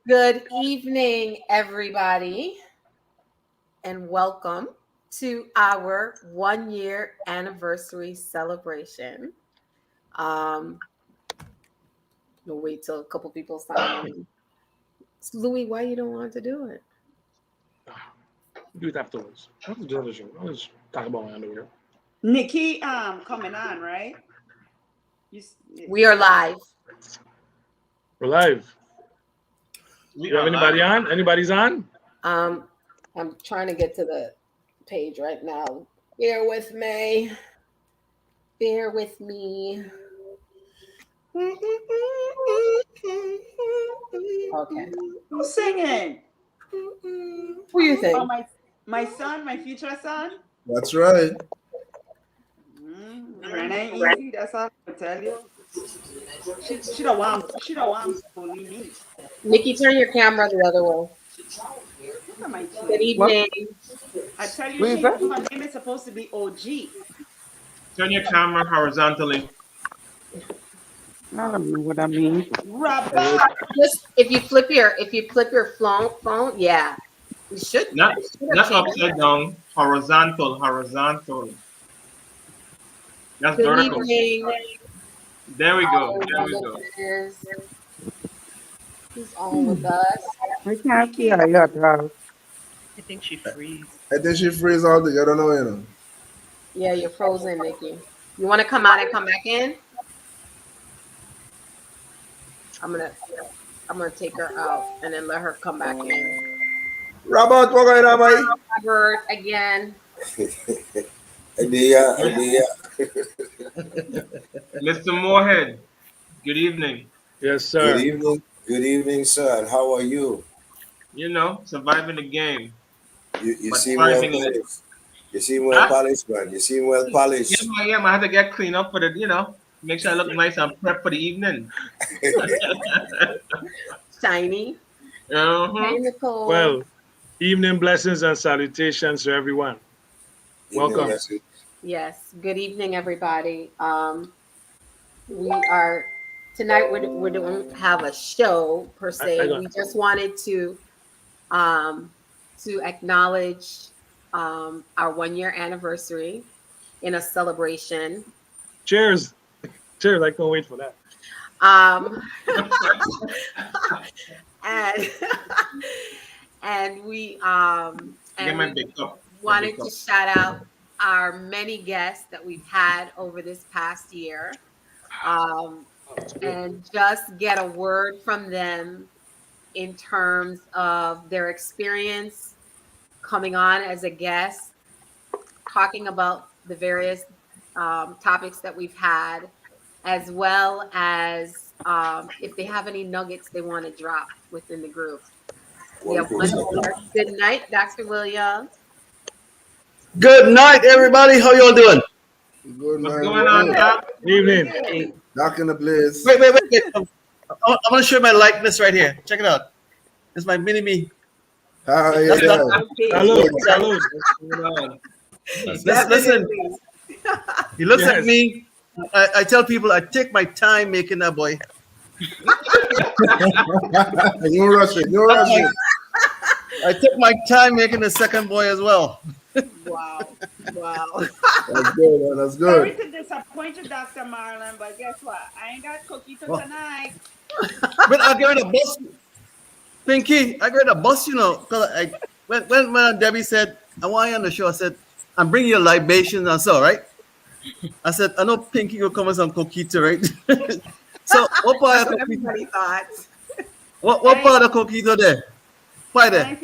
Good evening, everybody, and welcome to our 1 year anniversary celebration. Um, we'll wait till a couple people sign in. Louis, why you don't want to do it? Do it afterwards. What's the other show? Let's talk about my underwear. Nikki, coming on, right? We are live. We're live. We You have are anybody live. on? Anybody's on? I'm trying to get to the page right now. Bear with me. Bear with me. Okay. Who's singing? Who you think? Oh, my son, my future son. That's right. Renee easy. That's all I can tell you. She don't want. She don't want bully me. Nikki, turn your camera the other way. Look at my Good chin. evening. I tell you, Wait, her name is supposed to be OG. Turn your camera horizontally. I don't know what I mean. Robert. Just if you flip your phone, yeah, you should. Not it should have changed. upside down. Horizontal. That's Good vertical. evening. There we go. There we go. Who's on with us? I can't see her yet, Ralph. I think she freeze. I think she freeze all together now, you know. Yeah, you're frozen, Nikki. You want to come out and come back in? I'm gonna take her out and then let her come back in. Robert, what going on, mate? Robert again. Idea. Mr. Moorhead. Good evening. Yes, sir. Good evening, sir. And how are you? You know, surviving the game. You But seem well thriving in it. polished. You seem well polished, man. You seem well polished. Yeah, I am. I had to get clean up for the, make sure I look nice and prep for the evening. Shiny. Uh-huh. Hey, Nicole. Well, evening blessings and salutations to everyone. Welcome. Yes. Good evening, everybody. We are tonight. We don't have a show per se. We just wanted to acknowledge our 1 year anniversary in a celebration. Cheers. Cheers. I can't wait for that. And we Get my big cup. wanted to shout out our many guests that we've had over this past year, and just get a word from them in terms of their experience coming on as a guest, talking about the various topics that we've had, as well as if they have any nuggets they want to drop within the group. We have one more. Good night, Dr. Williams. Good night, everybody. How y'all doing? Good What's man. going on, Doc? Evening. Knock in the place. Wait. I want to show my likeness right here. Check it out. It's my mini-me. Ah, yeah. Salud. Salud. What's going on? Listen, he looks Yes. at me. I tell people I take my time making that boy. You rushing. You rushing. I took my time making the second boy as well. Wow. That's good, man. That's Sorry good. to disappoint you, Dr. Marlon, but guess what? I ain't got cookie to What? tonight. But I get a bus. Pinky, I get a bus, Cause when Debbie said, I want you on the show, I said, I'm bringing you libations and so, right? I said, I know Pinky will come with some coquito, right? So what part That's of what coquito? everybody thought. What part of coquito there? Why I there? ain't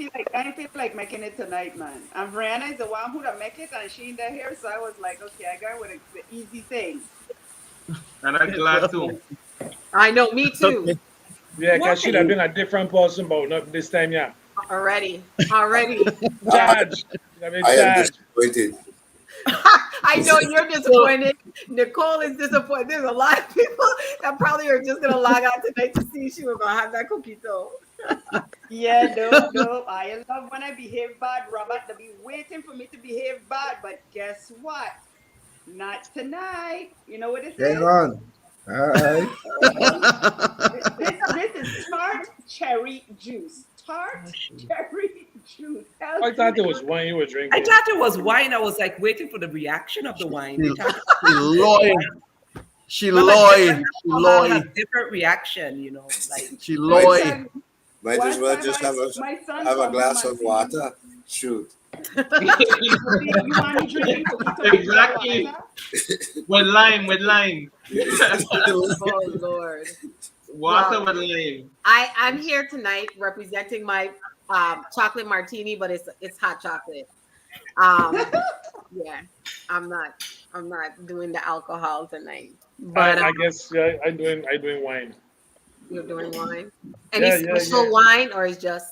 feel like making it tonight, man. And Brianna is the one who to make it, and she in the here, so I was like, okay, I got with the easy thing. And I'm glad too. I know, me too. Okay. Yeah, because should have been a different person, but not this time, yeah. Already. Charge. I am disappointed. I know you're disappointed. Nicole is disappointed. There's a lot of people that probably are just gonna log out tonight to see if she was gonna have that coquito. Yeah, no. I love when I behave bad, Robert. They'll be waiting for me to behave bad, but guess what? Not tonight. You know what it is? Hang on. Hi. This is tart cherry juice. Tart cherry juice. I thought it was wine you were drinking. I thought it was wine. I was like waiting for the reaction of the wine. She Because loyal. She remember, loyal. different She alcohol loyal. has different reaction, you know. Like She loyal. Might as well just have a glass of water. Shoot. You want me drinking coquito Exactly. water? With lime. Oh Lord. Water Wow. with lime. I'm here tonight representing my chocolate martini, but it's hot chocolate. Yeah, I'm not doing the alcohol tonight. But I guess yeah, I'm doing wine. you're doing wine. Any Yeah, special yeah. wine or is just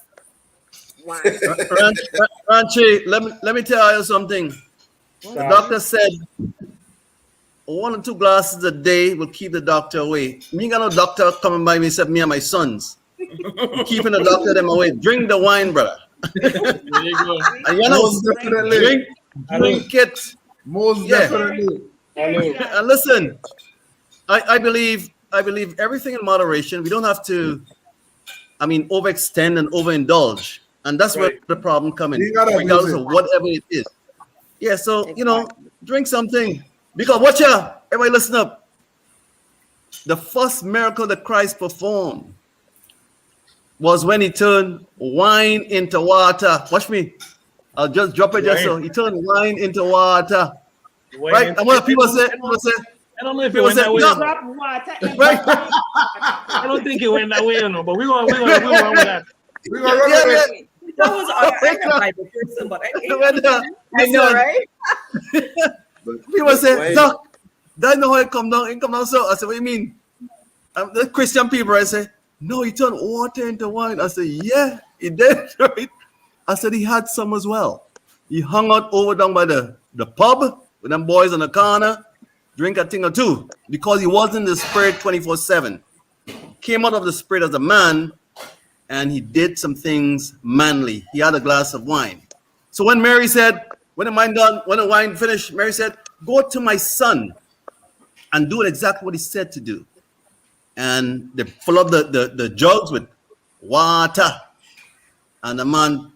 wine? Ranchi, let me tell you something. The doctor said 1 or 2 glasses a day will keep the doctor away. Me got no doctor coming by me except me and my sons. Keeping the doctor them away. Drink the wine, brother. There you go. And you know, Most definitely. drink it. Most Yeah. definitely. Hello. And listen, I believe everything in moderation. We don't have to, overextend and overindulge. And that's where Right. the problem comes in, You gotta regardless use of it. whatever it is. Yeah, so, drink something. Because watch out, everybody listen up. The first miracle that Christ performed was when he turned wine into water. Watch me. I'll just drop it just so. He turned wine into water. Wine Right? and- And what people say, I don't know if it people went say, that way. no. Drop water in Right? I don't think it went that way, but we're going with that. We gonna run Yeah, with it. that was I'm a Bible person, but I know, right? People say, Why- Doc, that know how it come down. It come down so. I said, what do you mean? The Christian people, I say, no, he turned water into wine. I said, yeah, he did. Right? I said, he had some as well. He hung out over down by the pub with them boys on the corner, drink a thing or two, because he was in the spirit 24/7. Came out of the spirit as a man, and he did some things manly. He had a glass of wine. So when Mary said, when the wine finished, Mary said, go to my son and do exactly what he said to do. And they fill up the jugs with water. And the man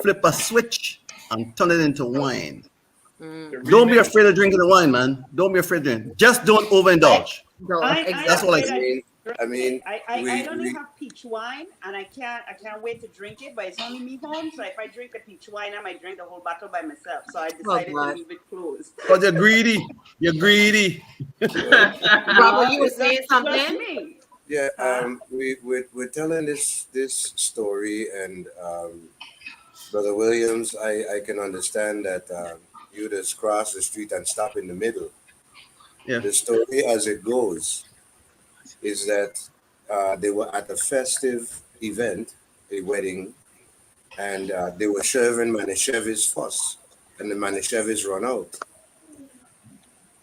flip a switch and turn it into wine. Don't be afraid of drinking the wine, man. Don't be afraid of drinking. Just don't overindulge. No, exactly. That's what I say. I mean, I only have peach wine, and I can't wait to drink it. But it's only me home, so if I drink the peach wine, I might drink the whole bottle by myself. So I decided God. to leave it closed. Because you're greedy. You're greedy. Robert, you were saying Just something? me. yeah, we're telling this story, and Brother Williams, I can understand that you just cross the street and stop in the middle. Yeah. The story as it goes is that they were at a festive event, a wedding, and they were serving Manischewitz first, and the Manischewitz run out.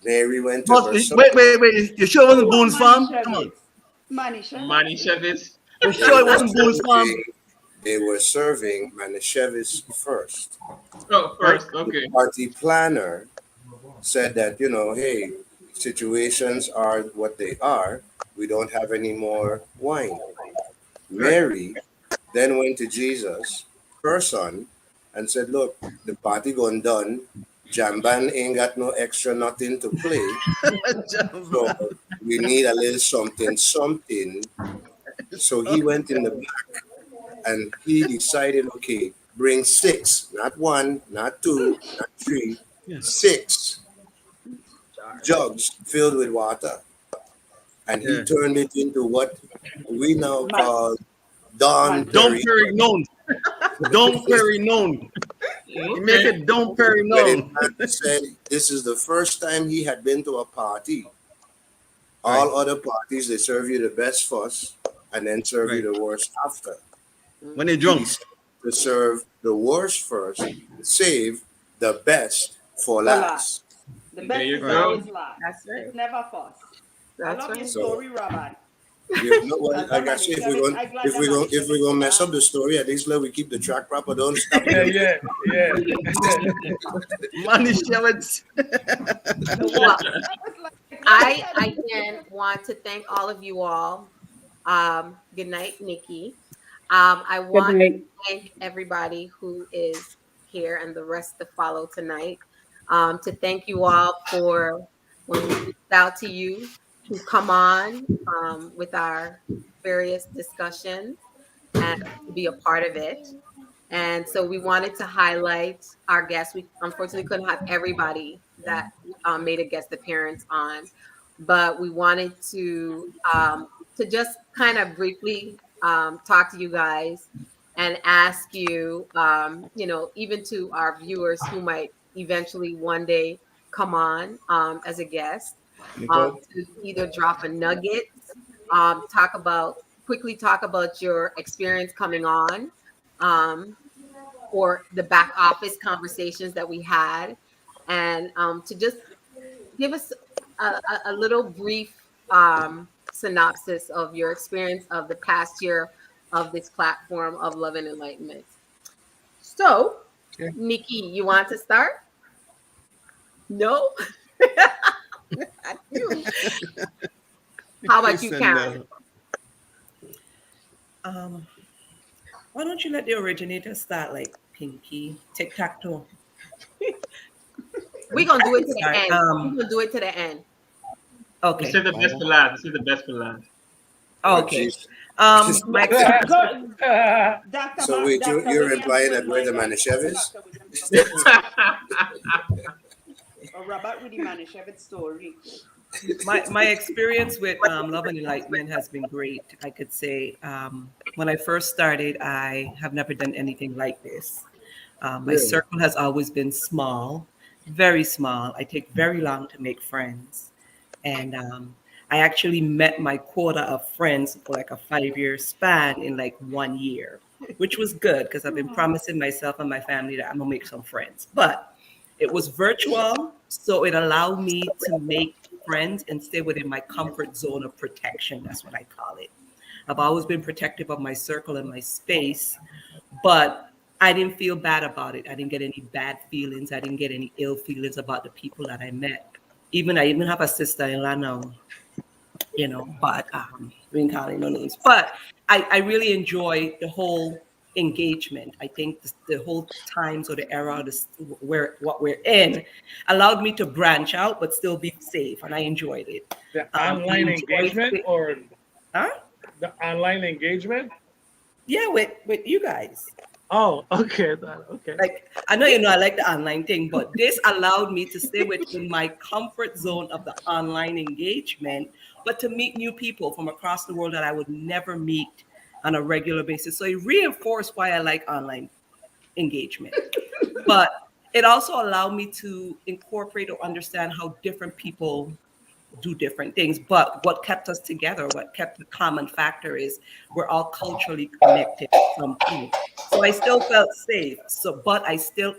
Mary went to her son. Wait. You sure it wasn't Boone's Farm? Come on. Manischewitz. You sure it wasn't Boone's Farm? They were serving Manischewitz first. Oh, first, okay. The party planner said that, hey, situations are what they are. We don't have any more wine. Mary then went to Jesus, her son, and said, look, the party gone done. Jamban ain't got no extra nothing to play. So we need a little something. So he went in the back and he decided, okay, bring 6, not 1, not 2, not 3, 6 jugs filled with water. And he turned it into what we now call Don Don't Perignon. Perignon. Don't Perignon. You make it Don't When Perignon. it said this is the first time he had been to a party. All other parties, they serve you the best first and then serve you the worst after. When they're drunk. To serve the worst first, save the best for last. The There best you is go. always last. That's right. It's never first. I That's love your right. story, Robert. I got you. If we're gonna mess up the story, at least let we keep the track proper. Don't stop. Yeah. Manischewitz. I again want to thank all of you all. Good night, Nikki. I Good want night. to thank everybody who is here and the rest to follow tonight. To thank you all for when we reached out to you to come on with our various discussions and to be a part of it. And so we wanted to highlight our guests. We unfortunately couldn't have everybody that made a guest appearance on, but we wanted to just kind of briefly talk to you guys and ask you, even to our viewers who might eventually one day come on as a guest, Nicole? to either drop a nugget, quickly talk about your experience coming on, or the back office conversations that we had, and to just give us a little brief synopsis of your experience of the past year of this platform of love and enlightenment. So, Yeah. Nikki, you want to start? No? Not you. How about you, Karen? Why don't you let the originator start, like Pinky, tic-tac-toe? We're going to do it to the Sorry, end. We're going to do it to the end. We Okay. said the best for last. We said the best for last. Okay. Jeez. My Dr. So wait, you're Williams implying will that we're the mind Manischewitz? Dr. Williams. Or Robert with the Manischewitz story. my experience with love and enlightenment has been great. I could say when I first started, I have never done anything like this. My Really? circle has always been small, very small. I take very long to make friends, and I actually met my quota of friends for like a 5-year span in like 1 year, which was good because I've been promising myself and my family that I'm gonna make some friends. But it was virtual, so it allowed me to make friends and stay within my comfort zone of protection. That's what I call it. I've always been protective of my circle and my space, but I didn't feel bad about it. I didn't get any bad feelings. I didn't get any ill feelings about the people that I met. I even have a sister-in-law now, but we ain't calling no names. But I really enjoy the whole engagement. I think the whole times or the era, what we're in, allowed me to branch out but still be safe, and I enjoyed it. The I online enjoyed engagement it. or Huh? the online engagement? Yeah, with you guys. Oh, okay. Okay. Like I know I like the online thing, but this allowed me to stay within my comfort zone of the online engagement, but to meet new people from across the world that I would never meet on a regular basis. So it reinforced why I like online engagement. But it also allowed me to incorporate or understand how different people do different things. But what kept us together, what kept the common factor is we're all culturally connected at some point. So I still felt safe. But I still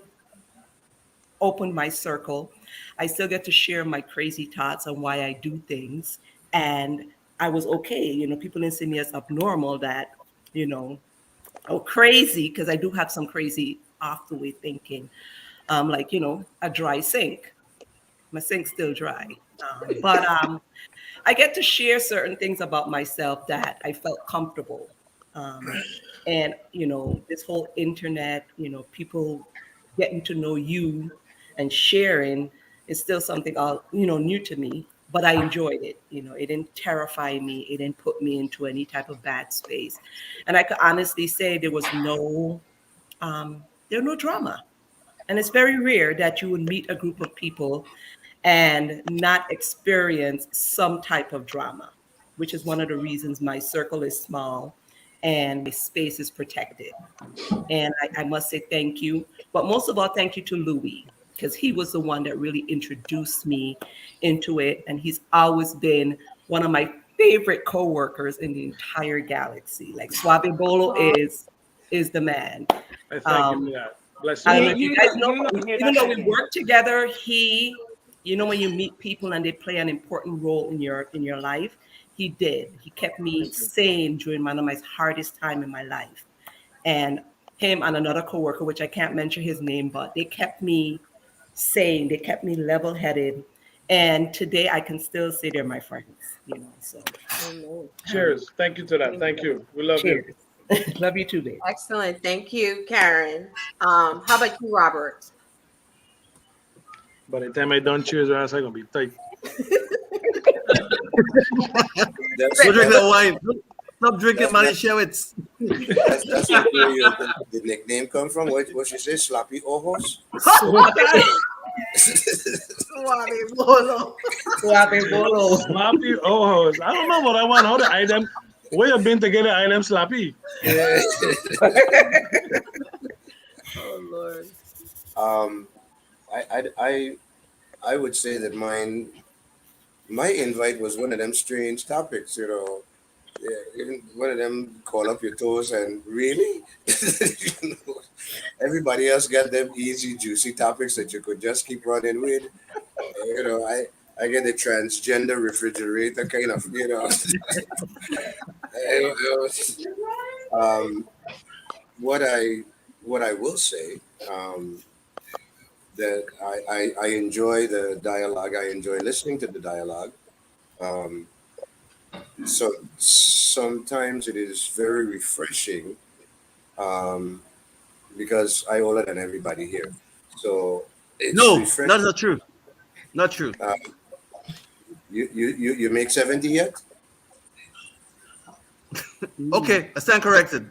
opened my circle. I still get to share my crazy thoughts on why I do things. And I was okay. People didn't see me as abnormal, that, crazy, because I do have some crazy off the way thinking. Like, a dry sink. My sink's still dry. But I get to share certain things about myself that I felt comfortable. And, this whole internet, people getting to know you and sharing is still something new to me, but I enjoyed it. It didn't terrify me. It didn't put me into any type of bad space. And I could honestly say there was no drama. And it's very rare that you would meet a group of people and not experience some type of drama, which is one of the reasons my circle is small and my space is protected. And I must say thank you. But most of all, thank you to Louis, because he was the one that really introduced me into it. And he's always been one of my favorite coworkers in the entire galaxy. Like Suave Bolo is the man. I thank you for that. Bless I you. don't know if you guys know, even though we work together, when you meet people and they play an important role in your life, he did. He kept me sane during one of my hardest time in my life. And him and another coworker, which I can't mention his name, but they kept me sane. They kept me level-headed. And today I can still say they're my friends, you know. So Cheers. Thank you to that. Thank you. We love you. cheers. Love you too, babe. Excellent. Thank you, Karen. How about you, Robert? By the time I done cheers, your ass are gonna be tight. That's, Go drink that wine. Stop drinking Manischewitz. that's where the nickname come from. What she say? Sloppy Ojos? Suave bolo. Suave bolo. Sloppy ojos. I don't know what I want. How the item? Where you been together? Item sloppy. Yeah. Oh Lord. I would say that my invite was one of them strange topics, you know. Yeah, even one of them call up your toes and really, you know, everybody else got them easy, juicy topics that you could just keep running with. You know, I get the transgender refrigerator kind of, you know. What I will say, that I enjoy the dialogue. I enjoy listening to the dialogue. So sometimes it is very refreshing, because I older than everybody here. So it's No, refreshing. that's not true. Not true. You make 70 yet? Okay, I stand corrected.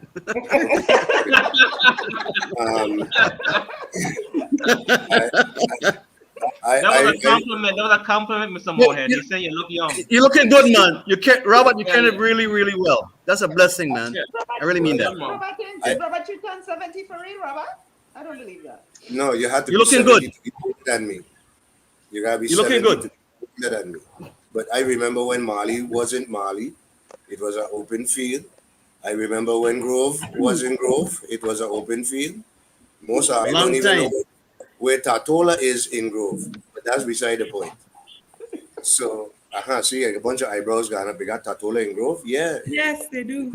That was a compliment. That was a compliment, Mr. Moorhead. You say you look young. You're looking good, man. You can Robert, you can it really, really well. That's a blessing, man. I really mean that. Robert, you turned 70 for real, Robert? I don't believe that. No, you have to You're be looking 70 good. to be older than me. You gotta be You're looking 70 good. to be older than me. But I remember when Mali wasn't Mali, it was an open field. I remember when Grove wasn't Grove, it was an open field. Most of I Long don't even time. know where Tatola is in Grove, but that's beside the point. So, see, a bunch of eyebrows gone up. We got Tatola in Grove, yeah. Yes, they do.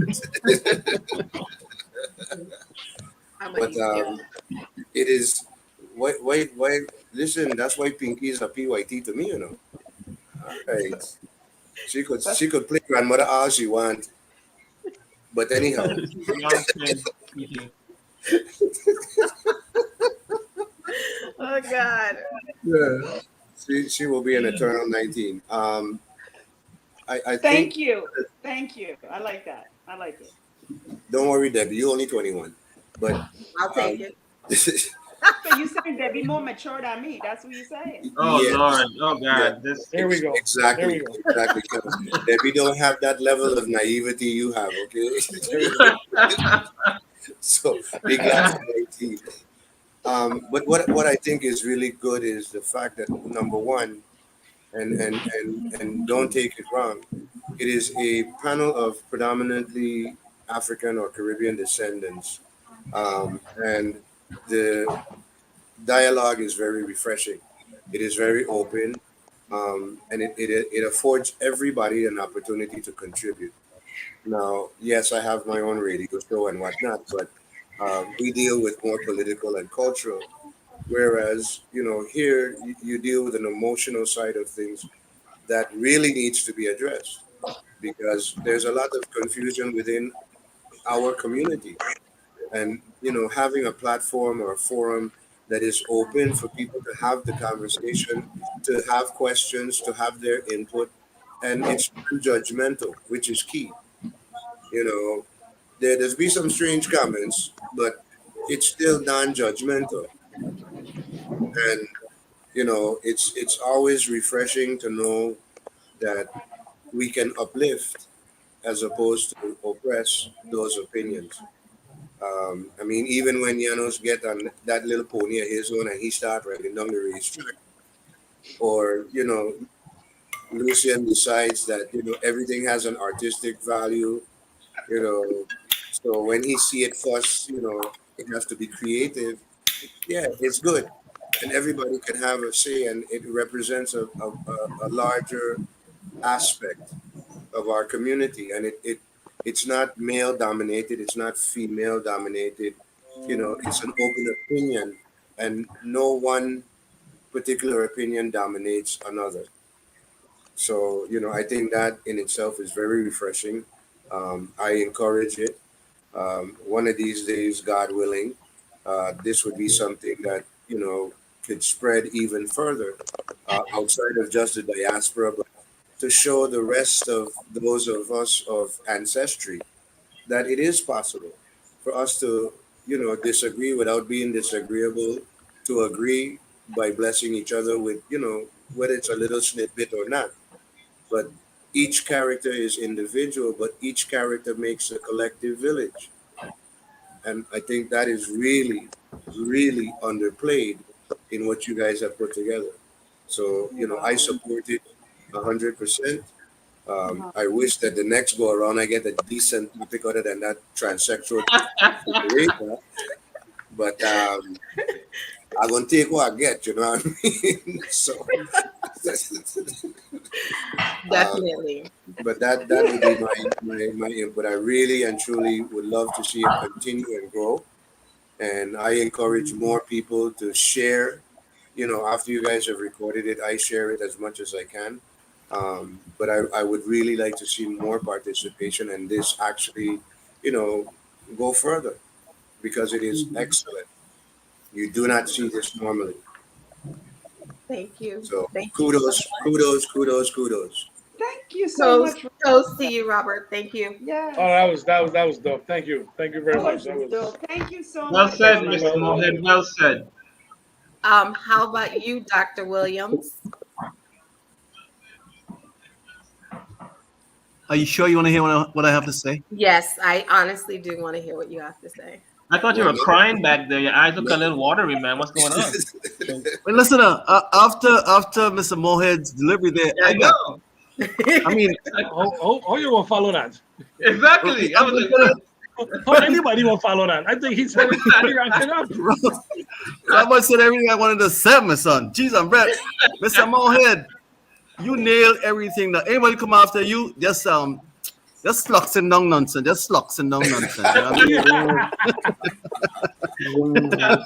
But it is why listen, that's why Pinky is a PYT to me, you know. All right. She could play grandmother all she want. But anyhow. Oh God. Yeah. She will be an eternal 19. I Thank think, you. Thank you. I like that. I like it. don't worry, Debbie, you're only 21. But I'll take it. So you saying Debbie more mature than me? That's what you're saying. Oh Yes. Lord. Oh God. Yeah. This. Here we go. Exactly. There we Exactly. Debbie don't have that level of naivety you have, okay? So be glad for 19. But what I think is really good is the fact that number one, and don't take it wrong, it is a panel of predominantly African or Caribbean descendants, and the dialogue is very refreshing. It is very open, and it affords everybody an opportunity to contribute. Now, yes, I have my own radio show and whatnot, but we deal with more political and cultural. Whereas, you know, here you deal with an emotional side of things that really needs to be addressed because there's a lot of confusion within our community. And, you know, having a platform or a forum that is open for people to have the conversation, to have questions, to have their input, and it's non-judgmental, which is key. You know, there's be some strange comments, but it's still non-judgmental. And you know, it's always refreshing to know that we can uplift as opposed to oppress those opinions. I mean, even when Janos get on that little pony of his own and he start riding down the racetrack, or you know, Lucian decides that you know everything has an artistic value, you know, so when he see it first, you know, it has to be creative. Yeah, it's good, and everybody can have a say, and it represents a larger aspect of our community, and it's not male dominated, it's not female dominated. You know, it's an open opinion, and no one particular opinion dominates another. So, I think that in itself is very refreshing. I encourage it. One of these days, God willing, this would be something that, could spread even further outside of just the diaspora, but to show the rest of those of us of ancestry that it is possible for us to, disagree without being disagreeable, to agree by blessing each other with, whether it's a little snippet or not. But each character is individual, but each character makes a collective village. And I think that is really, really underplayed in what you guys have put together. So, I support it 100%. I wish that the next go around I get a decent topic other than that transsexual situation. But I'm gonna take what I get, you know what I mean? So Definitely. but that would be my input. I really and truly would love to see it continue and grow. And I encourage more people to share. After you guys have recorded it, I share it as much as I can. But I would really like to see more participation and this actually, go further because it is excellent. You do not see this normally. Thank you. So Thank you. kudos. Thank you so much. Toast to you, Robert. Thank you. Yeah. Oh, that was dope. Thank you very much. That was. Thank you so Well much. said, Mr. Mohammed. Well said. How about you, Dr. Williams? Are you sure you want to hear what I have to say? Yes, I honestly do want to hear what you have to say. I thought you were crying back there. Your eyes look a little watery, man. What's going on? Wait, listen, after Mr. Mohed's delivery there, I know. I mean, Oh, you won't follow that. Exactly. I was like, Or anybody won't follow that. I think he said it wrapped it up. Robert said everything I wanted to say, my son. Jeez, I'm ready. Mr. Mohed, you nailed everything. That anybody come after you, just sluxing down nonsense. Just sluxing down nonsense. You know what I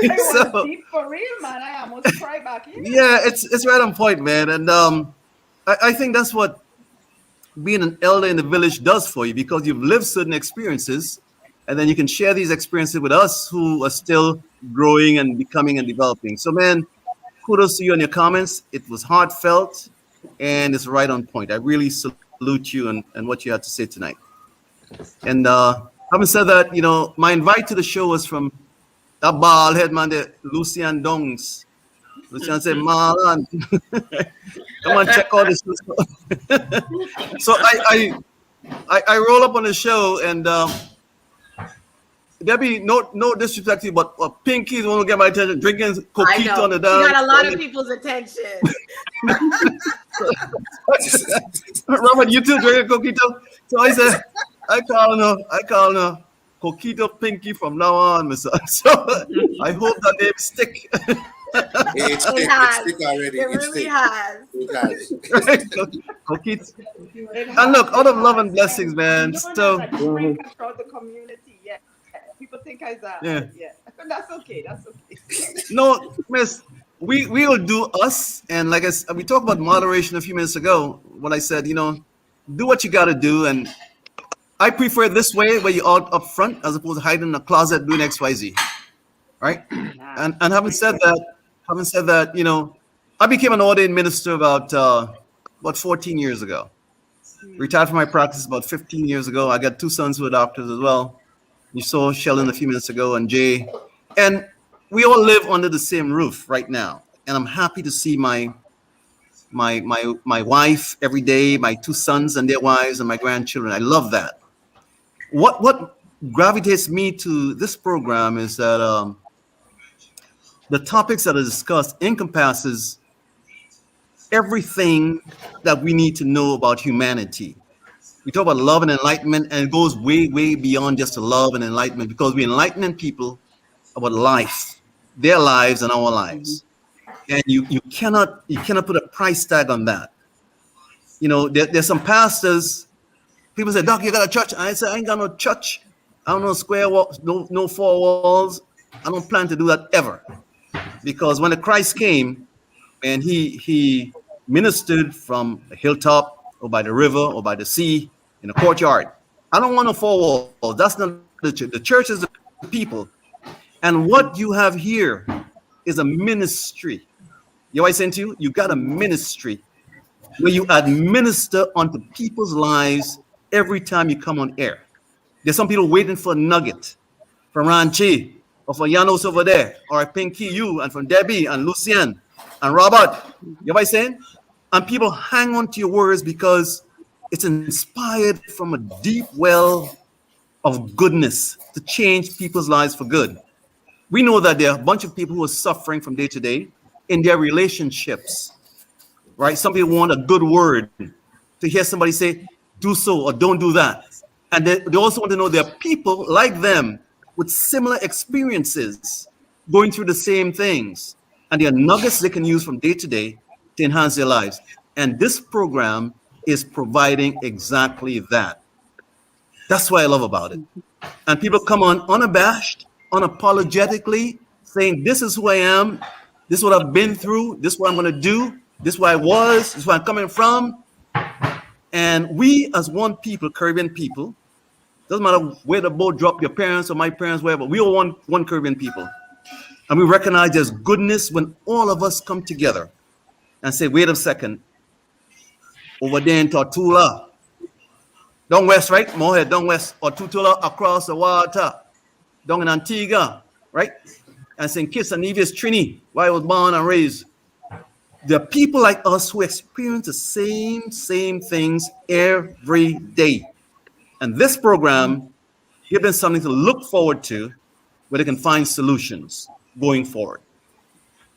mean? So, Deep for real, man. I almost cry back in. yeah, it's right on point, man. And I think that's what being an elder in the village does for you, because you've lived certain experiences, and then you can share these experiences with us who are still growing and becoming and developing. So, man, kudos to you on your comments. It was heartfelt and it's right on point. I really salute you and what you had to say tonight. And having said that, my invite to the show was from that bald head man there, Lucian Dongs. Lucian said, Marlon, come on, check all this. So I roll up on the show, and there be no disrespect to you, but Pinky is the one who get my attention, drinking I coquito know. on the You down. got a lot of people's attention. Robert, you too drinking coquito? So I said, I call her Coquito Pinky from now on, Mr. So I hope that name stick. It's It stick has. already. It It's really stick. has. It has. Coquito. And look, out of love and blessings, man. Known So as a drink across the community. Yeah. People think I Yeah. yeah. That's okay. That's okay. no, miss, we will do us. And like we talked about moderation a few minutes ago, when I said, do what you gotta do. And I prefer this way, where you're out up front as opposed to hiding in a closet doing XYZ. Right? And having said that, I became an ordained minister about 14 years ago. Retired from my practice about 15 years ago. I got two sons who are doctors as well. You saw Sheldon a few minutes ago and Jay. And we all live under the same roof right now. And I'm happy to see my wife every day, my two sons and their wives, and my grandchildren. I love that. What gravitates me to this program is that the topics that are discussed encompasses everything that we need to know about humanity. We talk about love and enlightenment, and it goes way, way beyond just the love and enlightenment, because we're enlightening people about life, their lives and our lives. And you cannot put a price tag on that. There's some pastors, people say, Doc, you got a church? I say, I ain't got no church. I don't know square walls, no four walls. I don't plan to do that ever. because when the Christ came and he ministered from a hilltop or by the river or by the sea in a courtyard. I don't want no four walls. That's not the church. The church is the people. And what you have here is a ministry. You know what I'm saying to you? You got a ministry where you administer onto people's lives every time you come on air. There's some people waiting for a nugget from Ranchi or for Janos over there, or Pinky, you, and from Debbie and Lucien and Robert. You know what I'm saying? And people hang on to your words because it's inspired from a deep well of goodness to change people's lives for good. We know that there are a bunch of people who are suffering from day to day in their relationships, right? Some people want a good word to hear somebody say, do so or don't do that. And they also want to know there are people like them with similar experiences going through the same things. And there are nuggets they can use from day to day to enhance their lives. And this program is providing exactly that. That's what I love about it. And people come on unabashed, unapologetically, saying, this is who I am, this is what I've been through, this is what I'm going to do, this is where I was, this is where I'm coming from. And we as one people, Caribbean people, doesn't matter where the boat dropped, your parents or my parents, wherever, we are one Caribbean people. And we recognize there's goodness when all of us come together and say, wait a second, over there in Tortula, down west, right? Morehead, down west, or Tortula across the water, down in Antigua, right? And St. Kitts and Nevis, Trini, where I was born and raised. There are people like us who experience the same things every day. And this program gives them something to look forward to where they can find solutions going forward.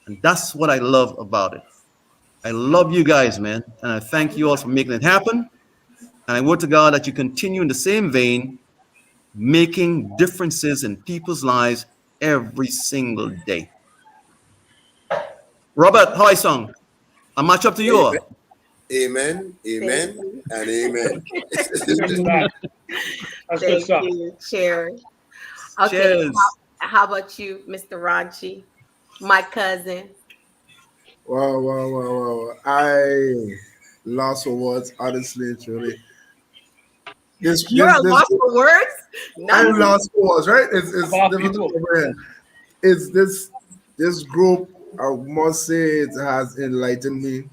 And that's what I love about it. I love you guys, man. And I thank you all for making it happen. And I would to God that you continue in the same vein, making differences in people's lives every single day. Robert, how I sung? I match up to you all. Amen, amen, and amen. That's good Thank stuff. you. Cheers. Okay. Cheers. How about you, Mr. Ranchi? My cousin. Wow. I lost for words, honestly, truly. You're a lost for words? I'm lost for words, right? It's Wow, difficult people. to comprehend. It's this group, I must say, it has enlightened me.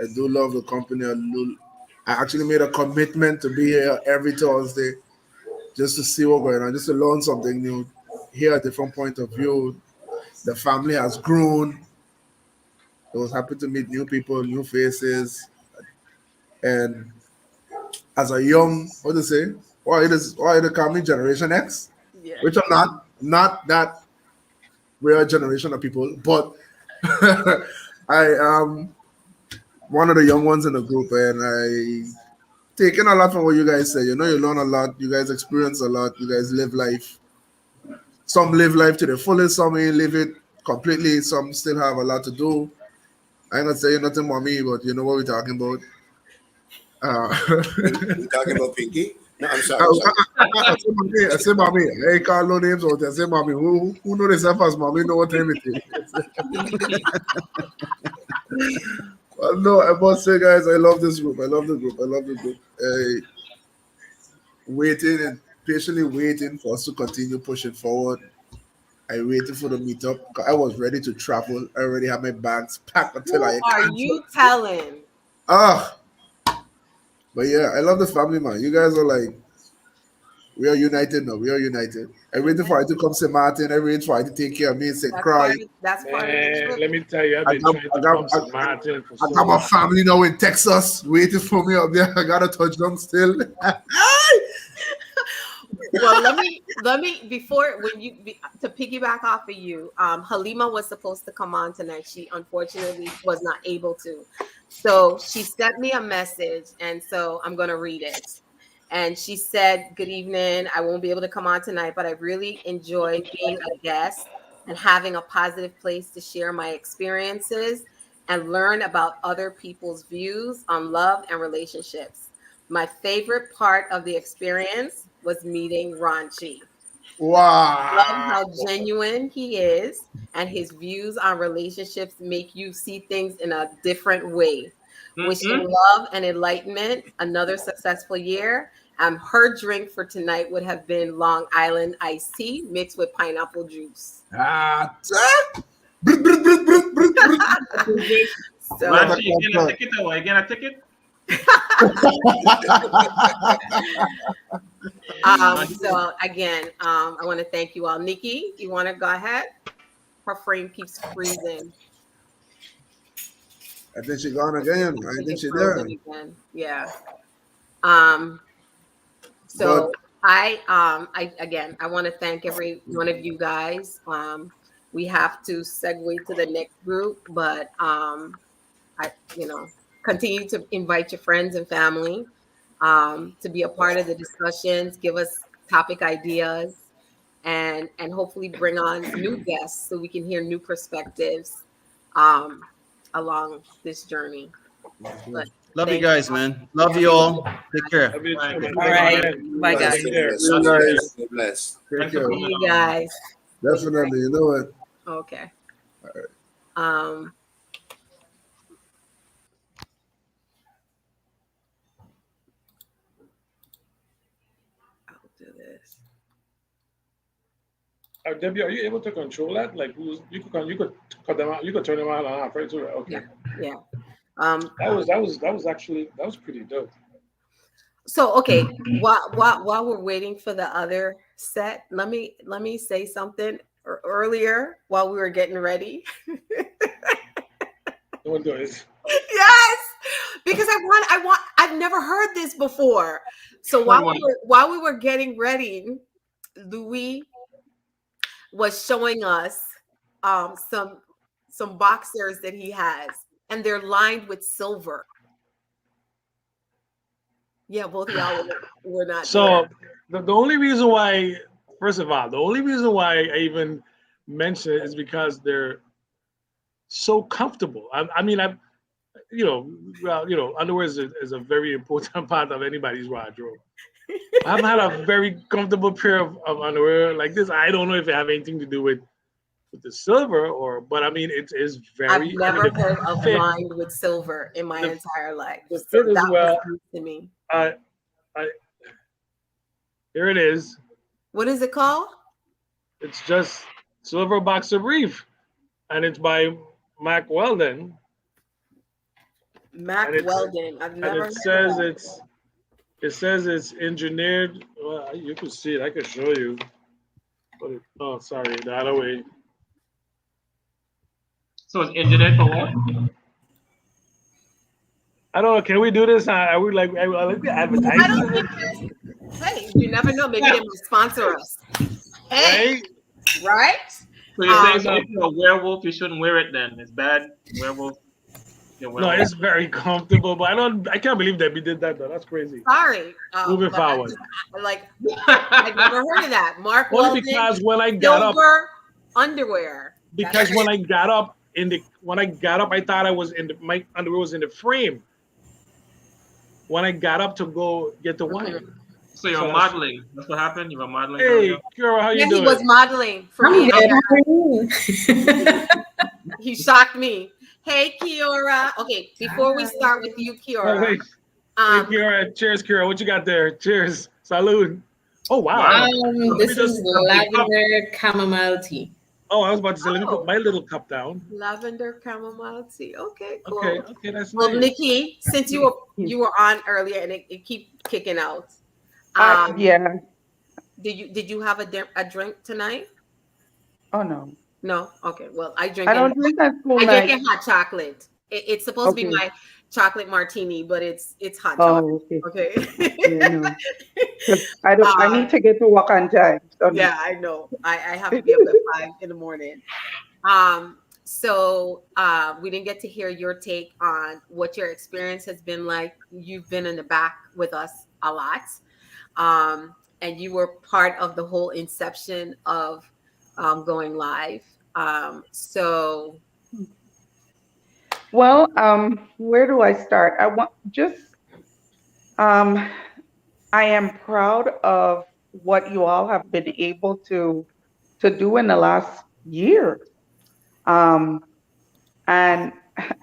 I do love the company. I actually made a commitment to be here every Thursday just to see what's going on, just to learn something new, hear a different point of view. The family has grown. I was happy to meet new people, new faces. And as a young, what do you say? Why they call me Generation X? Yeah. Which I'm not that rare generation of people, but I am one of the young ones in the group, and I taken a lot from what you guys say. You know, you learn a lot, you guys experience a lot, you guys live life. Some live life to the fullest, some ain't live it completely, some still have a lot to do. I ain't gonna say nothing more me, but you know what we're talking about. You talking about Pinky? No, I'm sorry. I say mommy. I ain't call no names out there. I say mommy. Who know themselves as mommy know what time it is. Well, no, I must say, guys, I love this group. I love the group. Waiting and patiently waiting for us to continue pushing forward. I waited for the meetup. I was ready to travel. I already had my bags packed until I. Are you telling? But yeah, I love the family, man. You guys are like, we are united now. We are united. I waited for it to come St. Martin. I waited for it to take care of me and say, cry. That's part of the Man, trip. let me tell you, I've been trying to come to Martin for so I got my long. family now in Texas waiting for me up there. I got a touchdown still. Well, let me before to piggyback off of you, Halima was supposed to come on tonight. She unfortunately was not able to. So she sent me a message, and so I'm gonna read it. And she said, "Good evening. I won't be able to come on tonight, but I really enjoyed being a guest and having a positive place to share my experiences and learn about other people's views on love and relationships. My favorite part of the experience was meeting Ranchi." Wow. Love how genuine he is, and his views on relationships make you see things in a different way. Wishing love and enlightenment, another successful year. Her drink for tonight would have been Long Island iced tea mixed with pineapple juice. Ah, brut, brut, brut, brut, brut, brut. So, Ranchi, you getting a ticket or you getting a ticket? so again, I want to thank you all. Nikki, you want to go ahead? Her frame keeps freezing. I think she gone again. I think she there. frozen again. Yeah. So I again, I want to thank every one of you guys. We have to segue to the next group, but continue to invite your friends and family to be a part of the discussions, give us topic ideas, and hopefully bring on new guests so we can hear new perspectives along this journey. But Love you guys, man. Love you all. Take care. Love you too. All right. Bye, guys. Take care. God bless. Take care. see you guys. Definitely, you know it. Okay. All right. I'll do this. Debbie, are you able to control that? Like, you could cut them out. You could turn them on and off, right? Too, right? Okay. Yeah. That was pretty dope. So okay, while we're waiting for the other set, let me say something earlier while we were getting ready. Don't do it. Yes, because I've never heard this before. So while we were getting ready, Louis was showing us some boxers that he has, and they're lined with silver. Yeah, both of y'all were not. So the only reason why, first of all, the only reason why I even mention it is because they're so comfortable. Underwear is a very important part of anybody's wardrobe. I haven't had a very comfortable pair of underwear like this. I don't know if it have anything to do with the silver but I mean it is very. I've never heard of lined with silver in my entire life. The fit as well. Was news to me. Here it is. What is it called? It's just Silver Boxer Brief, and it's by Mack Weldon. Mack Weldon. I've never. And it says it's engineered. Well, you can see it. I can show you. But sorry, the other way. So it's engineered for what? I don't know. Can we do this? I would like the advertising. I don't think hey, you never know. Maybe they will sponsor us. Hey, right? So you're saying so if you're a werewolf, you shouldn't wear it then? It's bad, werewolf. No, it's very comfortable, but I can't believe that we did that though. That's crazy. Sorry. Moving forward. I've never heard of that. Mark Weldon. Only because when I got up, underwear. Because when I got up, I thought my underwear was in the frame. When I got up to go get the wine. So you're modeling. That's what happened? You were modeling. Hey, Kira, how you doing? He was modeling for me. He shocked me. Hey, Kiora. Okay, before we start with you, Kiora. Hey, Kiora. Cheers, Kiora. What you got there? Cheers. Salud. Oh, wow. This is lavender chamomile tea. Oh, I was about to say, let me put my little cup down. Lavender chamomile tea. Okay, cool. Okay, that's well, nice. Nikki, since you were on earlier and it keep kicking out. Yeah. Did you have a drink tonight? Oh no. No. Okay. Well, I drink. I don't drink that full I night. drink hot chocolate. It's supposed to be my chocolate martini, but it's hot chocolate. Okay. Yeah, no. I need to get to work on time. So yeah, I know. I have to be up at 5 in the morning. So we didn't get to hear your take on what your experience has been like. You've been in the back with us a lot. And you were part of the whole inception of going live. Well, where do I start? I am proud of what you all have been able to do in the last year. Um, and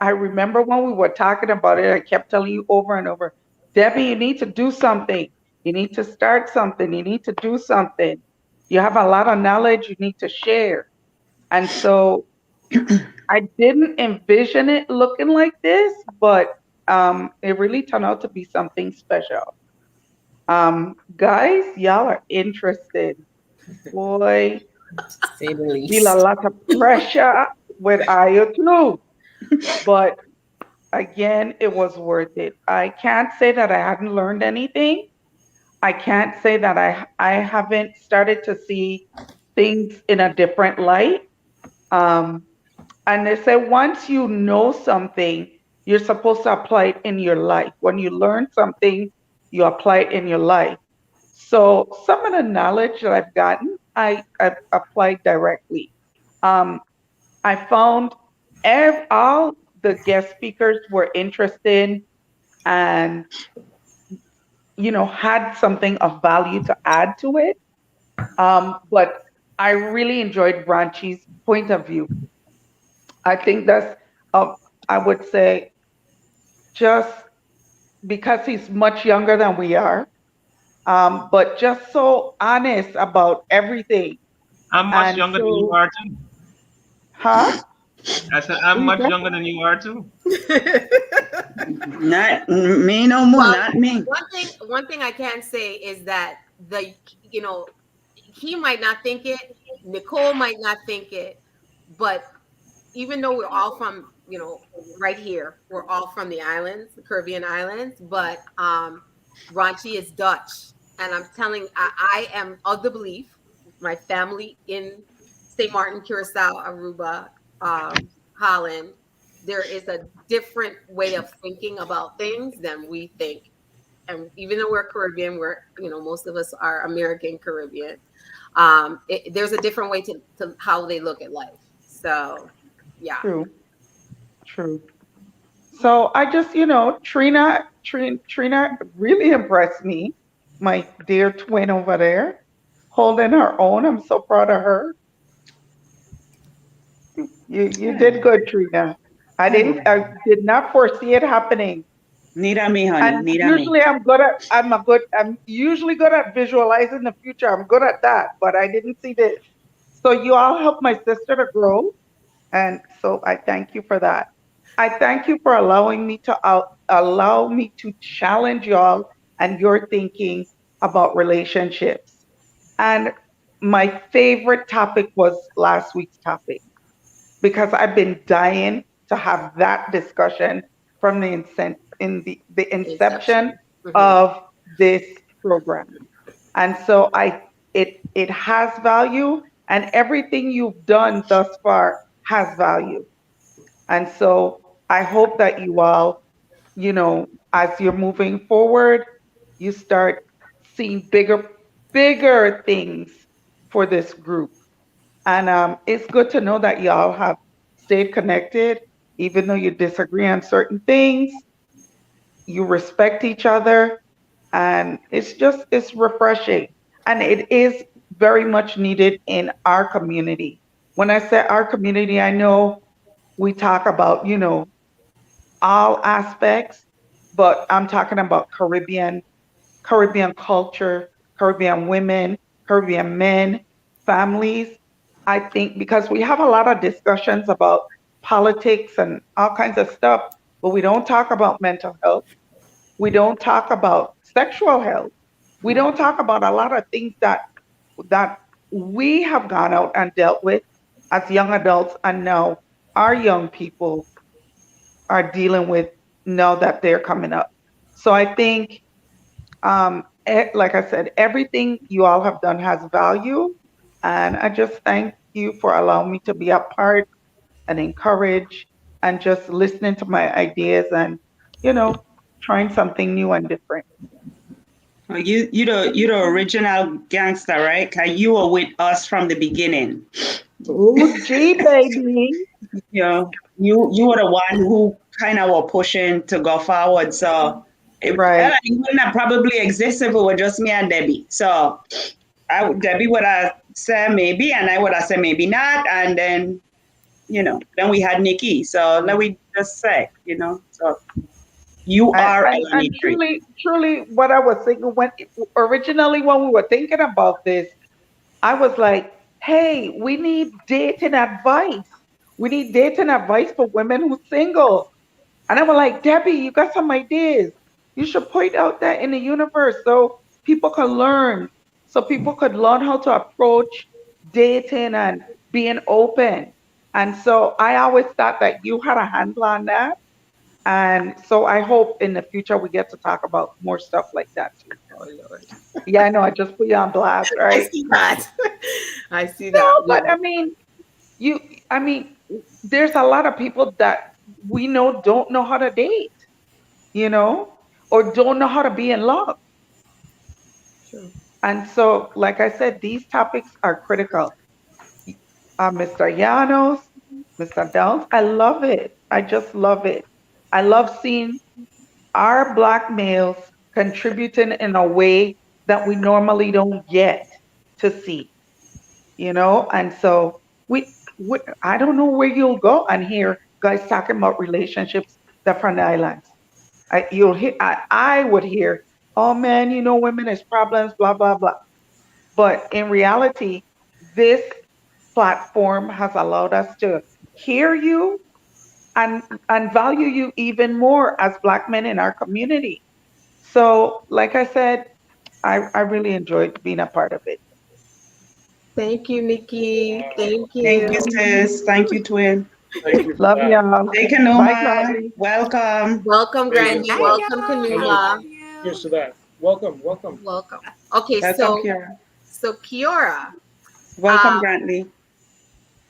I remember when we were talking about it, I kept telling you over and over, Debbie, you need to do something. You need to start something. You need to do something. You have a lot of knowledge you need to share. And so I didn't envision it looking like this, but it really turned out to be something special. Guys, y'all are interested. Boy, Say the feel a least. lot of pressure with IO too. But again, it was worth it. I can't say that I hadn't learned anything. I can't say that I haven't started to see things in a different light. And they say once you know something, you're supposed to apply it in your life. When you learn something, you apply it in your life. So some of the knowledge that I've gotten, I've applied directly. I found all the guest speakers were interested and had something of value to add to it. But I really enjoyed Branchi's point of view. I think that's, I would say, just because he's much younger than we are, but just so honest about everything. I'm much And younger than you so, are too. huh? I said I'm much Exactly. younger than you are too. Not me no more, Well, not me. one thing I can say is that he might not think it, Nicole might not think it, but even though we're all from, right here, we're all from the islands, the Caribbean islands, but Ranchi is Dutch. And I'm telling, I am of the belief, my family in St. Martin, Curacao, Aruba, Holland, there is a different way of thinking about things than we think. And even though we're Caribbean, most of us are American Caribbean. There's a different way to how they look at life. So, yeah. True. So I just, Trina really impressed me, my dear twin over there, holding her own. I'm so proud of her. You did good, Trina. I did not foresee it happening. Neither me, honey. And Neither me. usually I'm usually good at visualizing the future. I'm good at that, but I didn't see this. So you all helped my sister to grow. And so I thank you for that. I thank you for allowing me to challenge y'all and your thinking about relationships. And my favorite topic was last week's topic because I've been dying to have that discussion from the inception of this program. And so it has value, and everything you've done thus far has value. And so I hope that you all, as you're moving forward, you start seeing bigger things for this group. And it's good to know that y'all have stayed connected, even though you disagree on certain things. You respect each other, and it's refreshing. And it is very much needed in our community. When I say our community, I know we talk about, all aspects, but I'm talking about Caribbean culture, Caribbean women, Caribbean men, families. I think because we have a lot of discussions about politics and all kinds of stuff, but we don't talk about mental health. We don't talk about sexual health. We don't talk about a lot of things that we have gone out and dealt with as young adults, and now our young people are dealing with now that they're coming up. So I think, like I said, everything you all have done has value, and I just thank you for allowing me to be a part and encourage and just listening to my ideas and, trying something new and different. Well, you the original gangster, right? 'Cause you were with us from the beginning. Oh, gee, baby. You were the one who kind of were pushing to go forward. So it Right. wouldn't have probably exist if it were just me and Debbie. So Debbie would have said maybe, and I would have said maybe not, and then then we had Nikki. So let me just say, so you are And Eleni Tree. truly, what I was thinking originally when we were thinking about this, I was like, hey, we need dating advice. We need dating advice for women who's single. And I was like, Debbie, you got some ideas. You should point out that in the universe so people can learn, so people could learn how to approach dating and being open. And so I always thought that you had a handle on that. And so I hope in the future we get to talk about more stuff like that too. Oh, Lord. Yeah, I know. I just put you on blast, I right? see that. I see that. No, but I mean, there's a lot of people that we know don't know how to date, or don't know how to be in love. True. And so, like I said, these topics are critical. Mr. Llanos, Mr. Downs, I love it. I just love it. I love seeing our Black males contributing in a way that we normally don't get to see, And so I don't know where you'll go and hear guys talking about relationships that are from the islands. I would hear, oh man, women has problems, blah, blah, blah. But in reality, this platform has allowed us to hear you and value you even more as Black men in our community. So, like I said, I really enjoyed being a part of it. Thank you, Nikki. Thank you. Thank you, sis. Thank you, twin. Thank you. Love y'all. Hey, Bye, Kanuma. Claudia. Welcome. Welcome, Granny. Hi, Welcome, Kanula. Here's to that. Welcome. Welcome. Okay, Welcome, Kiara. so Kiora, Welcome, Grantley.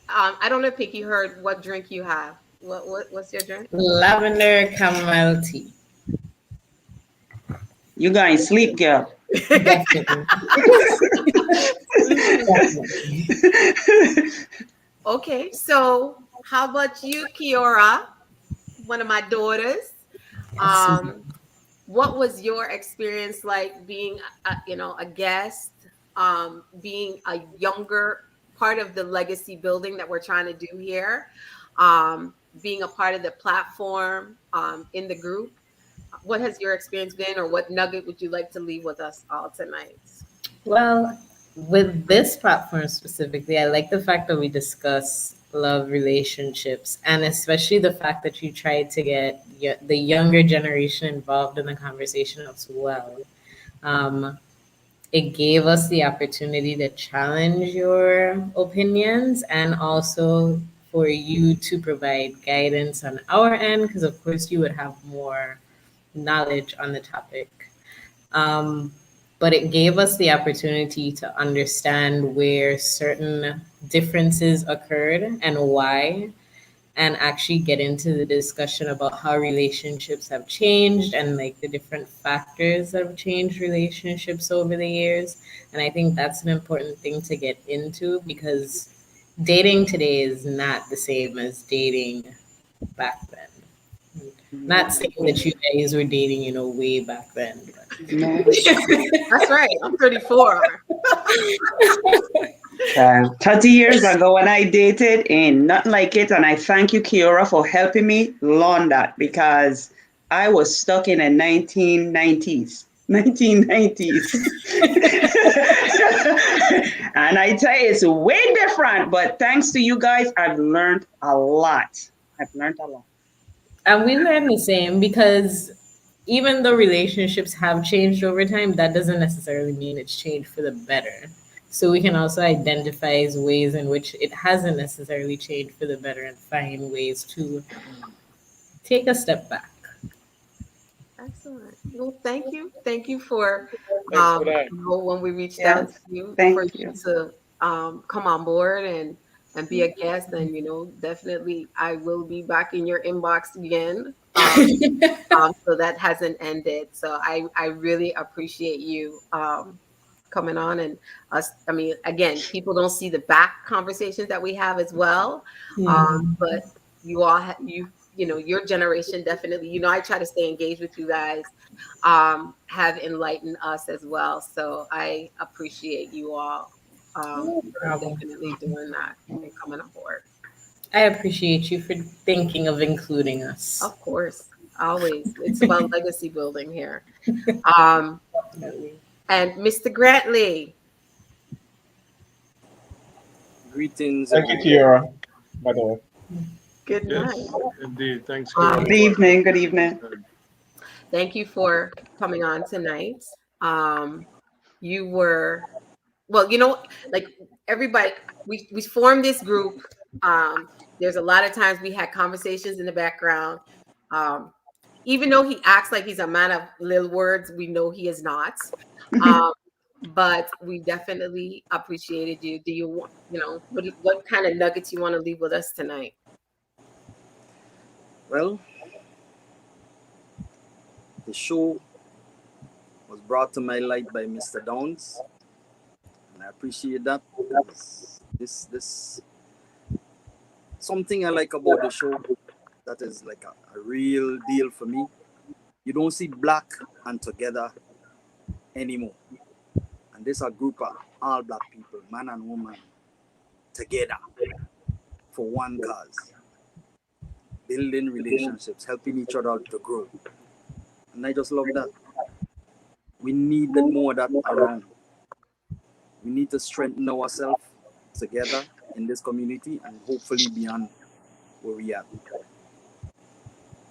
I don't know if Pinky heard what drink you have. What's your drink? Lavender chamomile tea. You guys sleep, girl. Definitely. Okay, so how about you, Kiora, one of my daughters? What was your experience like being, a guest, being a younger part of the legacy building that we're trying to do here, being a part of the platform in the group? What has your experience been, or what nugget would you like to leave with us all tonight? Well, with this platform specifically, I like the fact that we discuss love, relationships, and especially the fact that you try to get the younger generation involved in the conversation as well. It gave us the opportunity to challenge your opinions and also for you to provide guidance on our end, because of course you would have more knowledge on the topic. But it gave us the opportunity to understand where certain differences occurred and why, and actually get into the discussion about how relationships have changed and like the different factors that have changed relationships over the years. And I think that's an important thing to get into, because dating today is not the same as dating back then. Not saying that you guys were dating, way back then. No. That's right. I'm 34. 30 years ago when I dated, ain't nothing like it. And I thank you, Kiora, for helping me learn that, because I was stuck in the 1990s. And I tell you, it's way different. But thanks to you guys, I've learned a lot. And we learned the same, because even though relationships have changed over time, that doesn't necessarily mean it's changed for the better. So we can also identify ways in which it hasn't necessarily changed for the better and find ways to take a step back. Excellent. Well, thank you. Thank you for, Thanks for that. when we reached Yes, out to you, thank for you. to come on board and be a guest. And, definitely I will be back in your inbox again. So that hasn't ended. So I really appreciate you coming on, and us. I mean, again, people don't see the back conversations that we have as well. But you all, you your generation definitely, I try to stay engaged with you guys, have enlightened us as well. So I appreciate you all definitely doing that and coming on board. I appreciate you for thinking of including us. Of course, always. It's about legacy building here. And Mr. Grantley. Greetings. Thank you, Kiara, by the way. Good Yes, night. indeed. Thanks. Good evening. Good evening. Thank you for coming on tonight. You were, well, like everybody, we formed this group. There's a lot of times we had conversations in the background. Even though he acts like he's a man of little words, we know he is not. But we definitely appreciated you. Do you want, what kind of nuggets you want to leave with us tonight? Well, the show was brought to my light by Mr. Downs, and I appreciate that. This something I like about the show that is like a real deal for me. You don't see black and together anymore. And this a group of all black people, man and woman, together for one cause. Building relationships, helping each other to grow. And I just love that. We need more of that around. We need to strengthen ourselves together in this community and hopefully beyond where we are.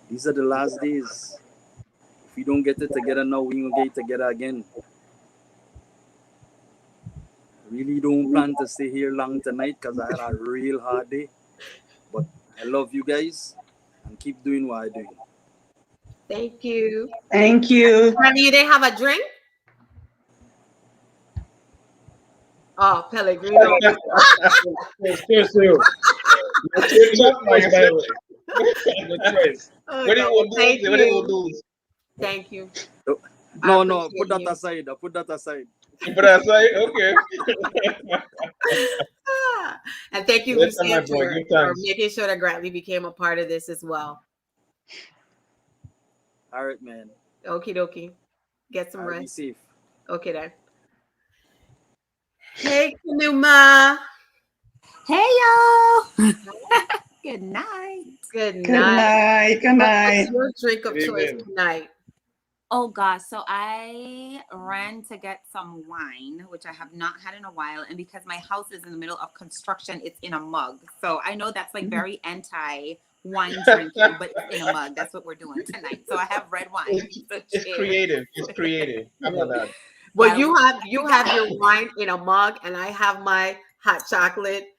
These are the last days. If we don't get it together now, we will get it together again. I really don't plan to stay here long tonight because I had a real hard day. But I love you guys and keep doing what I'm doing. Thank you. Thank you. Honey, you didn't have a drink? Oh, Pellegrino. Cheers to you. Cheers up, by the way. No choice. What do you Thank do? What do you. you do? Thank you. No, put that you. aside. Put that aside. But I say, okay. And thank you, Listen, Lucia, my boy, for good times. making sure that Grantley became a part of this as well. All right, man. Okie dokie. Get some All right, be rest. safe. Okay, then. Hey, Kanuma. Hey, y'all. Good night. Good Good night. night. Good night. What's your drink of Good choice evening. tonight? Oh gosh, so I ran to get some wine, which I have not had in a while, and because my house is in the middle of construction, it's in a mug. So I know that's like very anti wine drinking, but it's in a mug. That's what we're doing tonight. So I have red wine. So It's cheers. creative. It's creative. How about that? Well, Yeah. you have your wine in a mug, and I have my hot chocolate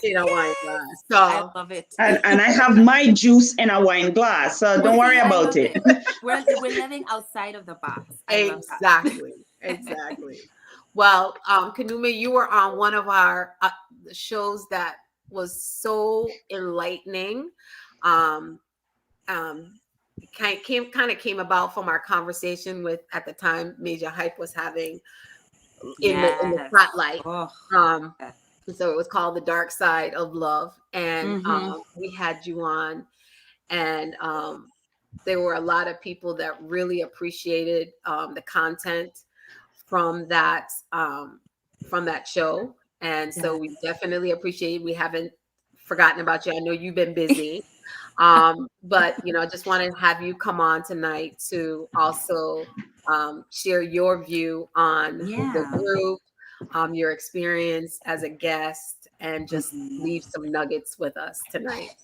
in a wine glass. I So love it. And I have my juice in a wine glass, so don't worry See, I about love it. We're living outside of the box. I love that. exactly, exactly. Well, Kanuma, you were on one of our shows that was so enlightening. Came about from our conversation with, at the time, Major Hype was having in the Yes. spotlight. Oh, So it was called The Dark Side of Love, and Mhm. we had you on, and there were a lot of people that really appreciated the content from that show, and so we definitely appreciate. We haven't forgotten about you. I know you've been busy, but I just want to have you come on tonight to also share your view on the Yeah. group, your experience as a guest, and just leave some nuggets with us tonight.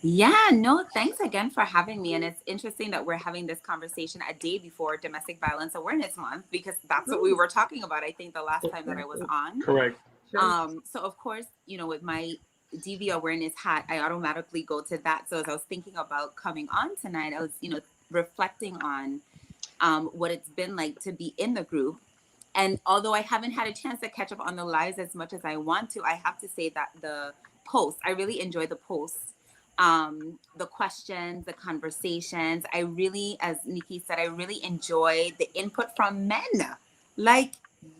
Yeah, no, thanks again for having me. And it's interesting that we're having this conversation a day before Domestic Violence Awareness Month, because that's what we were talking about, I think, the last time that I was on. Correct. So of course, with my DV awareness hat, I automatically go to that. So as I was thinking about coming on tonight, I was, reflecting on what it's been like to be in the group. And although I haven't had a chance to catch up on the lives as much as I want to, I have to say that the posts, I really enjoy the posts, the questions, the conversations. I really, as Nikki said, I really enjoy the input from men. Like,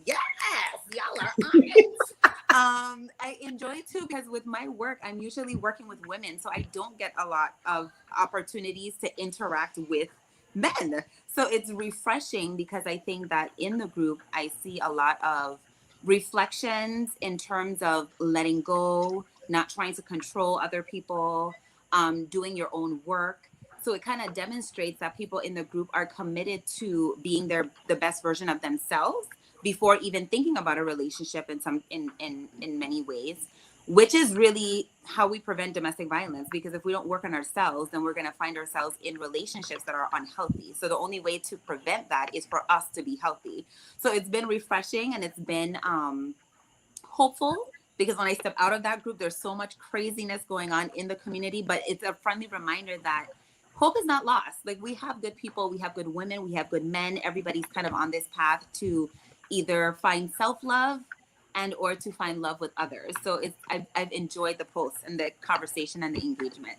yes, y'all are on it. I enjoy it too because with my work, I'm usually working with women, so I don't get a lot of opportunities to interact with men. So it's refreshing because I think that in the group, I see a lot of reflections in terms of letting go, not trying to control other people, doing your own work. So it kind of demonstrates that people in the group are committed to being the best version of themselves before even thinking about a relationship in many ways, which is really how we prevent domestic violence. Because if we don't work on ourselves, then we're going to find ourselves in relationships that are unhealthy. So the only way to prevent that is for us to be healthy. So it's been refreshing and it's been hopeful, because when I step out of that group, there's so much craziness going on in the community, but it's a friendly reminder that hope is not lost. Like, we have good people, we have good women, we have good men. Everybody's kind of on this path to either find self-love and or to find love with others. So I've enjoyed the posts and the conversation and the engagement.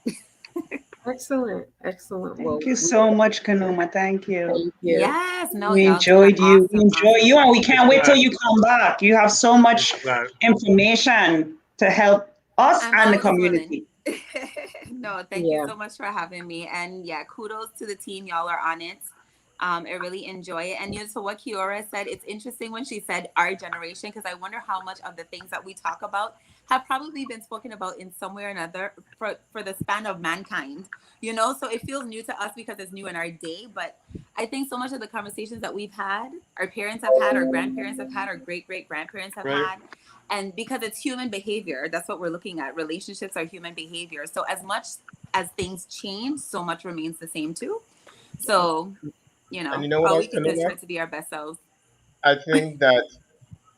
Excellent. Excellent. Thank you so much, Kanuma. Thank you. Thank you. Yes, no, We y'all doing enjoyed you. We enjoy awesome. you, and we can't wait till you come back. You have so much Right. information to help us I'm and the always willing. community. No, thank you so much for having me. And yeah, kudos to the team. Y'all are on it. I really enjoy it. And so what Kiora said, it's interesting when she said our generation, because I wonder how much of the things that we talk about have probably been spoken about in some way or another for the span of mankind, you know? So it feels new to us because it's new in our day. But I think so much of the conversations that we've had, our parents have had, our grandparents have had, our great-great-grandparents have Right. had. And because it's human behavior, that's what we're looking at. Relationships are human behavior. So as much as things change, so much remains the same too. So, you know, And you know what all else, we can do is Kanuma? try to be our best selves. I think that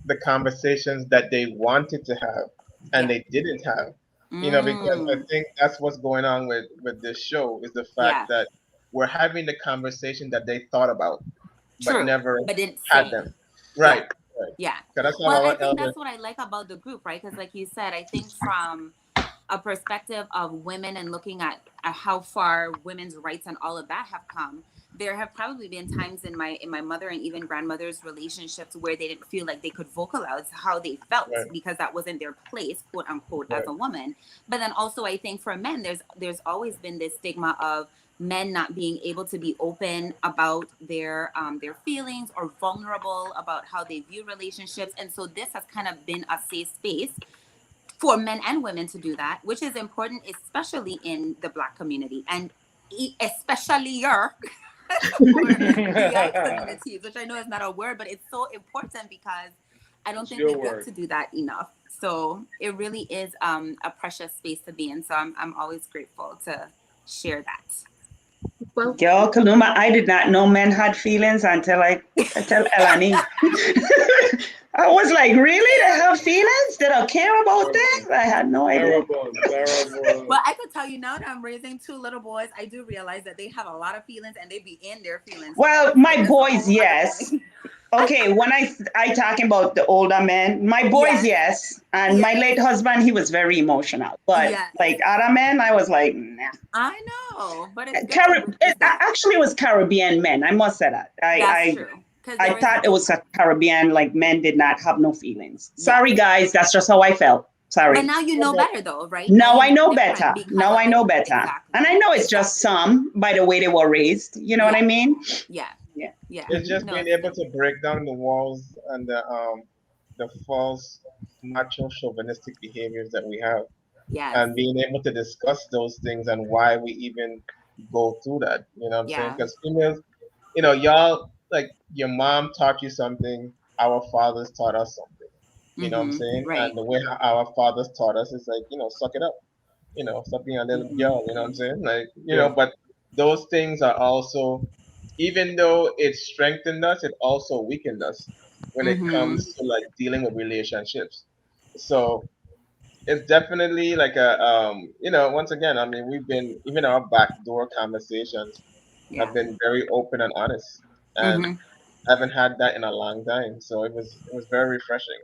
the conversations that they wanted to have and they didn't have, you know, because I think that's what's going on with this show is the fact that we're having the conversation that they thought about but True, never but didn't had say. them. Right. Right. Yeah. 'Cause that's not Well, I what think Elder. that's what I like about the group, right? Because like you said, I think from a perspective of women and looking at how far women's rights and all of that have come, there have probably been times in my mother and even grandmother's relationships where they didn't feel like they could vocalize how they felt Right. because that wasn't their place, quote unquote, Right. as a woman. But then also I think for men, there's always been this stigma of men not being able to be open about their feelings or vulnerable about how they view relationships. And so this has kind of been a safe space for men and women to do that, which is important, especially in the Black community and especially your communities, which I know is not a word, but it's so important because I don't think we your get word. to do that enough. So it really is a precious space to be in. So I'm always grateful to share that. Well, Yo, Kaluma, I did not know men had feelings until I tell Elani. I was like, really? They have feelings? They don't care about things? I had no idea. Well, I could tell you now that I'm raising two little boys, I do realize that they have a lot of feelings and they be in their feelings. Well, my boys, yes. Okay, when I talking about the older men, my boys, yes. And my late husband, he was very emotional. But Yes. like other men, I was like, nah. I know, but it's good It actually was Caribbean men. I must say that. That's true. 'Cause I there is thought it was a Caribbean, like men did not have no feelings. Sorry, guys. That's just how I felt. Sorry. But now you know better though, right? Now I you know different better. because Now of I it. know better. And I know it's just some by the way they were raised. You know what I mean? Yeah. Yeah. Yeah. It's just being able to break down the walls and the false macho chauvinistic behaviors that we have. Yes. And being able to discuss those things and why we even go through that. You know what I'm saying? Yeah. Because females, you know, y'all, like your mom taught you something, our fathers taught us something. You know what I'm saying? Right. And the way our fathers taught us is like, you know, suck it up. You know, stop being a little girl, you know what I'm saying? Like, you know, but those things are also, even though it strengthened us, it also weakened us when it comes to like dealing with relationships. So it's definitely like a you know, once again, I mean, we've been, even our backdoor conversations have been very open and honest, and haven't had that in a long time. So it was very refreshing.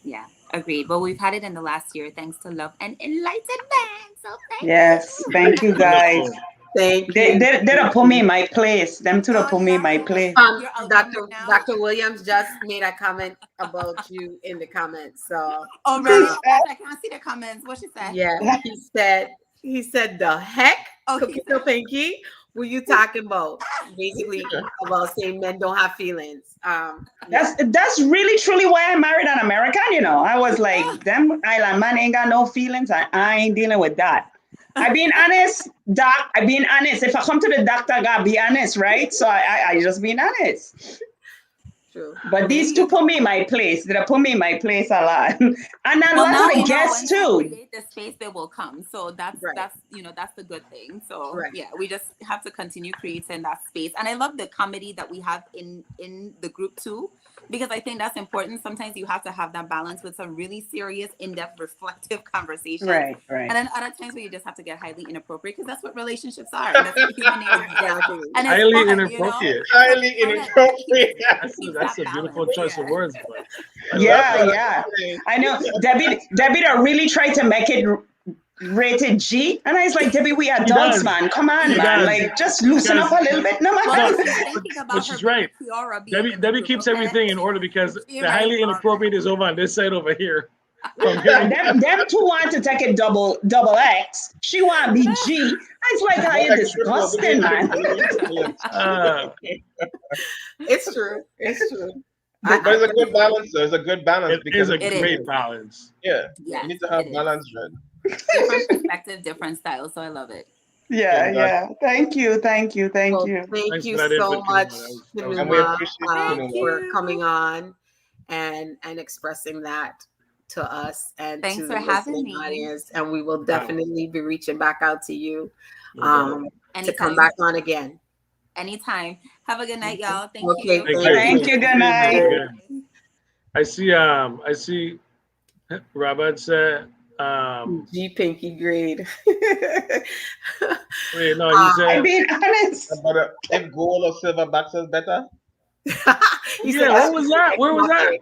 Yeah, agreed. Well, we've had it in the last year thanks to love and enlightenment. So thank Yes. Thank you, guys. Thank They you. don't put me in my place. Them two don't put me in my place. Dr. Williams just made a comment about you in the comments. So Oh, really? I can't see the comments. What she said? yeah, he said the heck, Cookie So Pinky, were you talking about? Basically about saying men don't have feelings. That's really truly why I married an American. You know, I was like, them island man ain't got no feelings. I ain't dealing with that. I being honest, doc. I being honest. If I come to the doctor, I gotta be honest, right? So I just being honest. True. But these two put me in my place. They put me in my place a lot, and a lot of the guests too. Create the space, they will come. So that's that's the good thing. So yeah, we just have to continue creating that space. And I love the comedy that we have in the group too, because I think that's important. Sometimes you have to have that balance with some really serious, in-depth, reflective conversations. Right. And then other times where you just have to get highly inappropriate, because that's what relationships are. That's what human nature is. Exactly. And Highly fun, inappropriate. Highly inappropriate. That's a beautiful choice of words. But Yeah. I know Debbie really tried to make it rated G, and I was like, Debbie, we adults, man. Come on, man. Like, just loosen up a little bit, no man. But she's right. Debbie keeps everything in order because the highly inappropriate is over on this side over here. Them two want to take it double X. She want to be G. I was like, how you disgusting, man. It's true. It's true. But it's a good balance. There's a good balance. It is a great balance. Yeah. Yes, You need to have balance, Red. Different perspective, different styles. So I love it. Yeah. Thank you. Thank you so much, And we appreciate you, for coming on and expressing that to us and Thanks to for the having listening me. audience. And we will definitely be reaching back out to you to come Anytime. back on again. Anytime. Have a good night, y'all. Thank Okay, you. Thank you. Good night. I see Robert said G Pinky grade. wait, no, he said I'm being honest. But if gold or silver backs is better. Yeah, what was that? Where was that?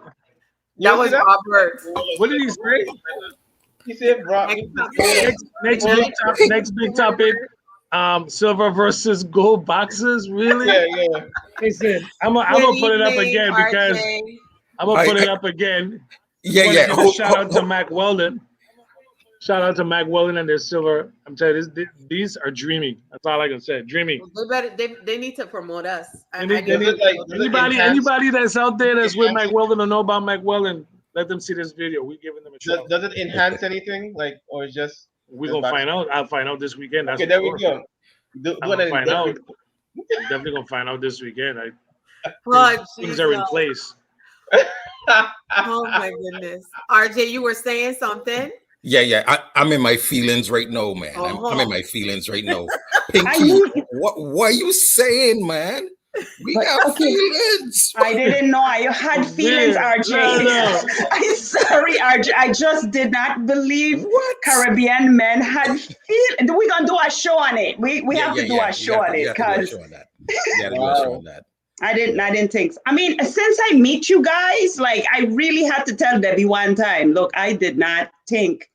That was Robert. What did he say? He said Next big topic. Silver versus gold boxes, really? Yeah. Listen, I'm gonna put it up again because I'm gonna put it up again. Yeah. Shout out to Mac Weldon. Shout out to Mac Weldon and their silver. I'm telling you, these are dreamy. That's all I can say. Dreamy. They need to promote us. Anybody that's out there that's with Mac Weldon or know about Mac Weldon, let them see this video. We're giving them a shot. Does it enhance anything? Like, or just we're gonna find out. I'll find out this weekend. That's okay, there we go. Find out. I'm definitely gonna find out this weekend. Things are in place. Oh my goodness. RJ, you were saying something? Yeah. I'm in my feelings right now, man. I'm in my feelings right now. Pinky, what are you saying, man? We got feelings. I didn't know I had feelings, RJ. No. I'm sorry, RJ. I just did not believe Caribbean men had feelings. We're gonna do a show on it. We have to do a show on it because I didn't think so. I mean, since I meet you guys, like I really had to tell Debbie one time, look, I did not think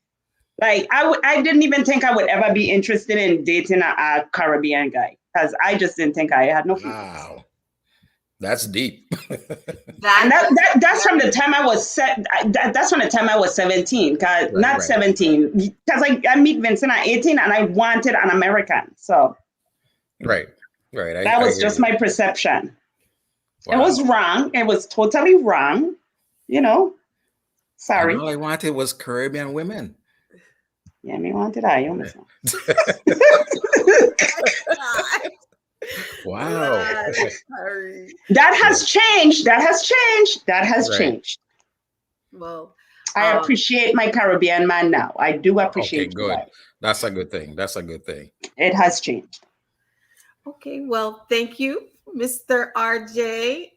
I didn't even think I would ever be interested in dating a Caribbean guy. Because I just didn't think I had no feelings. Wow, that's deep. That's from the time I was that's from the time I was 17. Cause not 17. Because I meet Vincent at 18 and I wanted an American. So right. That was just my perception. Wow. It was wrong. It was totally wrong. You know. Sorry. All I wanted was Caribbean women. Yeah, me wanted I almost. Wow. That has changed. Changed. Well, I appreciate my Caribbean man now. I do appreciate. Okay, good. That's a good thing. It has changed. Okay, well, thank you, Mr. RJ.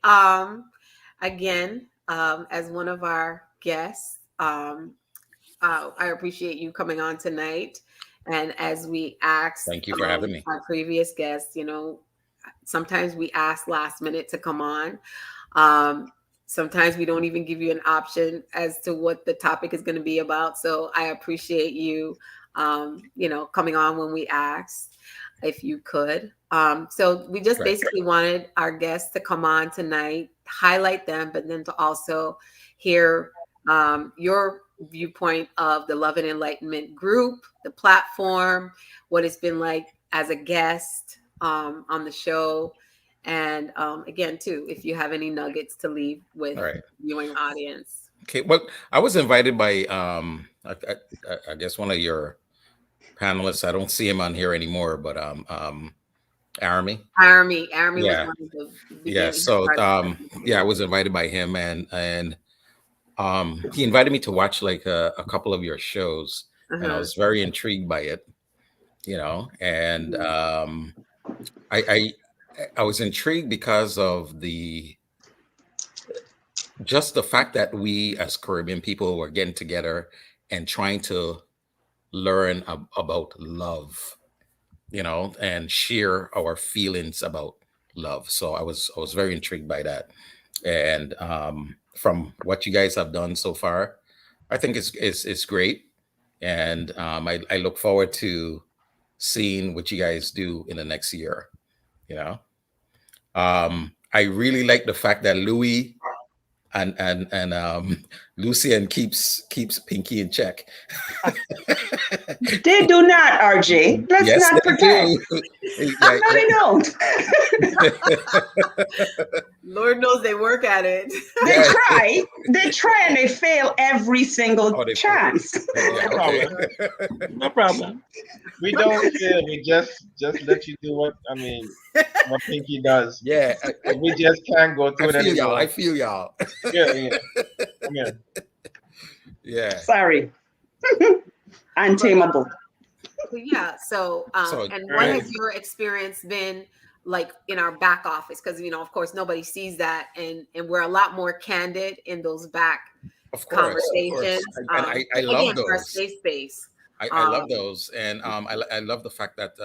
Again, as one of our guests, I appreciate you coming on tonight. And as we asked, thank you for having me. Our previous guests, sometimes we ask last minute to come on. Sometimes we don't even give you an option as to what the topic is going to be about. So I appreciate you, coming on when we asked. if you could. So we just Right. basically wanted our guests to come on tonight, highlight them, but then to also hear your viewpoint of the Love and Enlightenment group, the platform, what it's been like as a guest on the show. And again, too, if you have any nuggets to leave with All right. viewing audience. Okay. Well, I was invited by I guess one of your panelists. I don't see him on here anymore, but Army. Army Yeah. was one of the Yeah. beginning So parts. yeah, I was invited by him, and he invited me to watch like a couple of your shows, and I was very intrigued by it, you know, and I was intrigued because of just the fact that we as Caribbean people were getting together and trying to learn about love, you know, and share our feelings about love. So I was very intrigued by that. And from what you guys have done so far, I think it's great. And I look forward to seeing what you guys do in the next year, you know. I really like the fact that Louis and Lucian keeps Pinky in check. They do not, RJ. Let's Yes, not they pretend. do. No, they don't. Lord knows they work at it. They try and they fail every single chance. No problem. We don't fail. We just let you do what Pinky does. Yeah. We just can't go through it anymore. I feel y'all. Yeah. Come here. Yeah. Sorry. Untamable. Yeah. So, and what has your experience been like in our back office? Because, you know, of course, nobody sees that. And we're a lot more candid in those back conversations. And I love again, those. for our safe space. I love those. And I love the fact that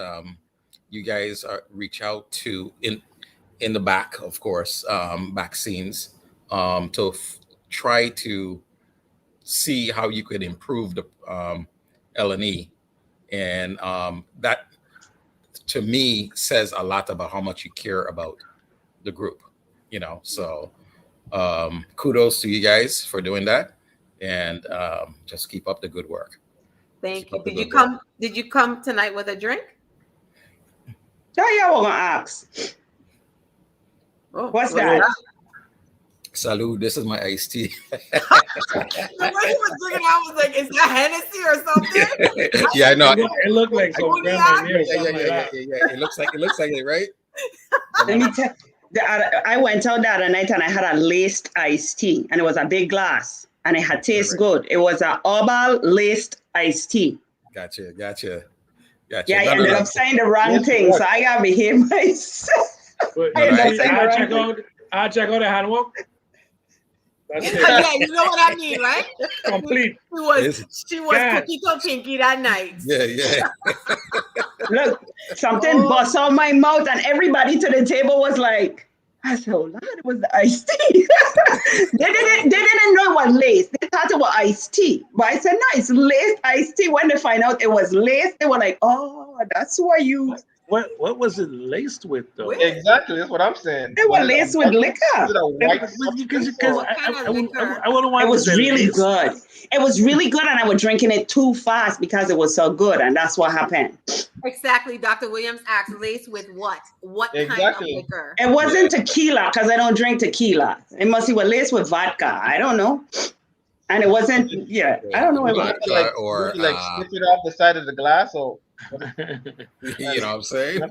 you guys reach out to in the back, of course, back scenes, to try to see how you could improve the L&E. And that, to me, says a lot about how much you care about the group, you know. So kudos to you guys for doing that. And just keep up the good work. Thank you. Did you come tonight with a drink? Yeah, we're gonna ask. What's that? Salud, this is my iced tea. The way he was drinking, I was like, is that Hennessy or something? Yeah, I know. It looked like some grandma near something like that. Yeah. It looks like it, right? Let me tell you, I went out the other night and I had a laced iced tea, and it was a big glass, and it had taste good. It was an herbal laced iced tea. Gotcha. Yeah, I ended up saying the wrong thing, so I gotta behave myself. I'll check out the handwork. That's it. Yeah, you know what I mean, right? Complete. She was Coquito Pinky that night. Yeah. Look, something bust out my mouth, and everybody to the table was like, I said, oh, Lord, it was the iced tea. they didn't know it was laced. They thought it was iced tea. But I said, no, it's laced iced tea. When they find out it was laced, they were like, oh, that's why you... What was it laced with, though? Exactly, that's what I'm saying. They were laced with liquor. It was really good. It was really good, and I was drinking it too fast because it was so good, and that's what happened. Exactly. Dr. Williams asked, laced with what? What kind of liquor? It wasn't tequila, because I don't drink tequila. It must be laced with vodka. I don't know. And it wasn't, I don't know. Like spit it off the side of the glass, or you know what I'm saying?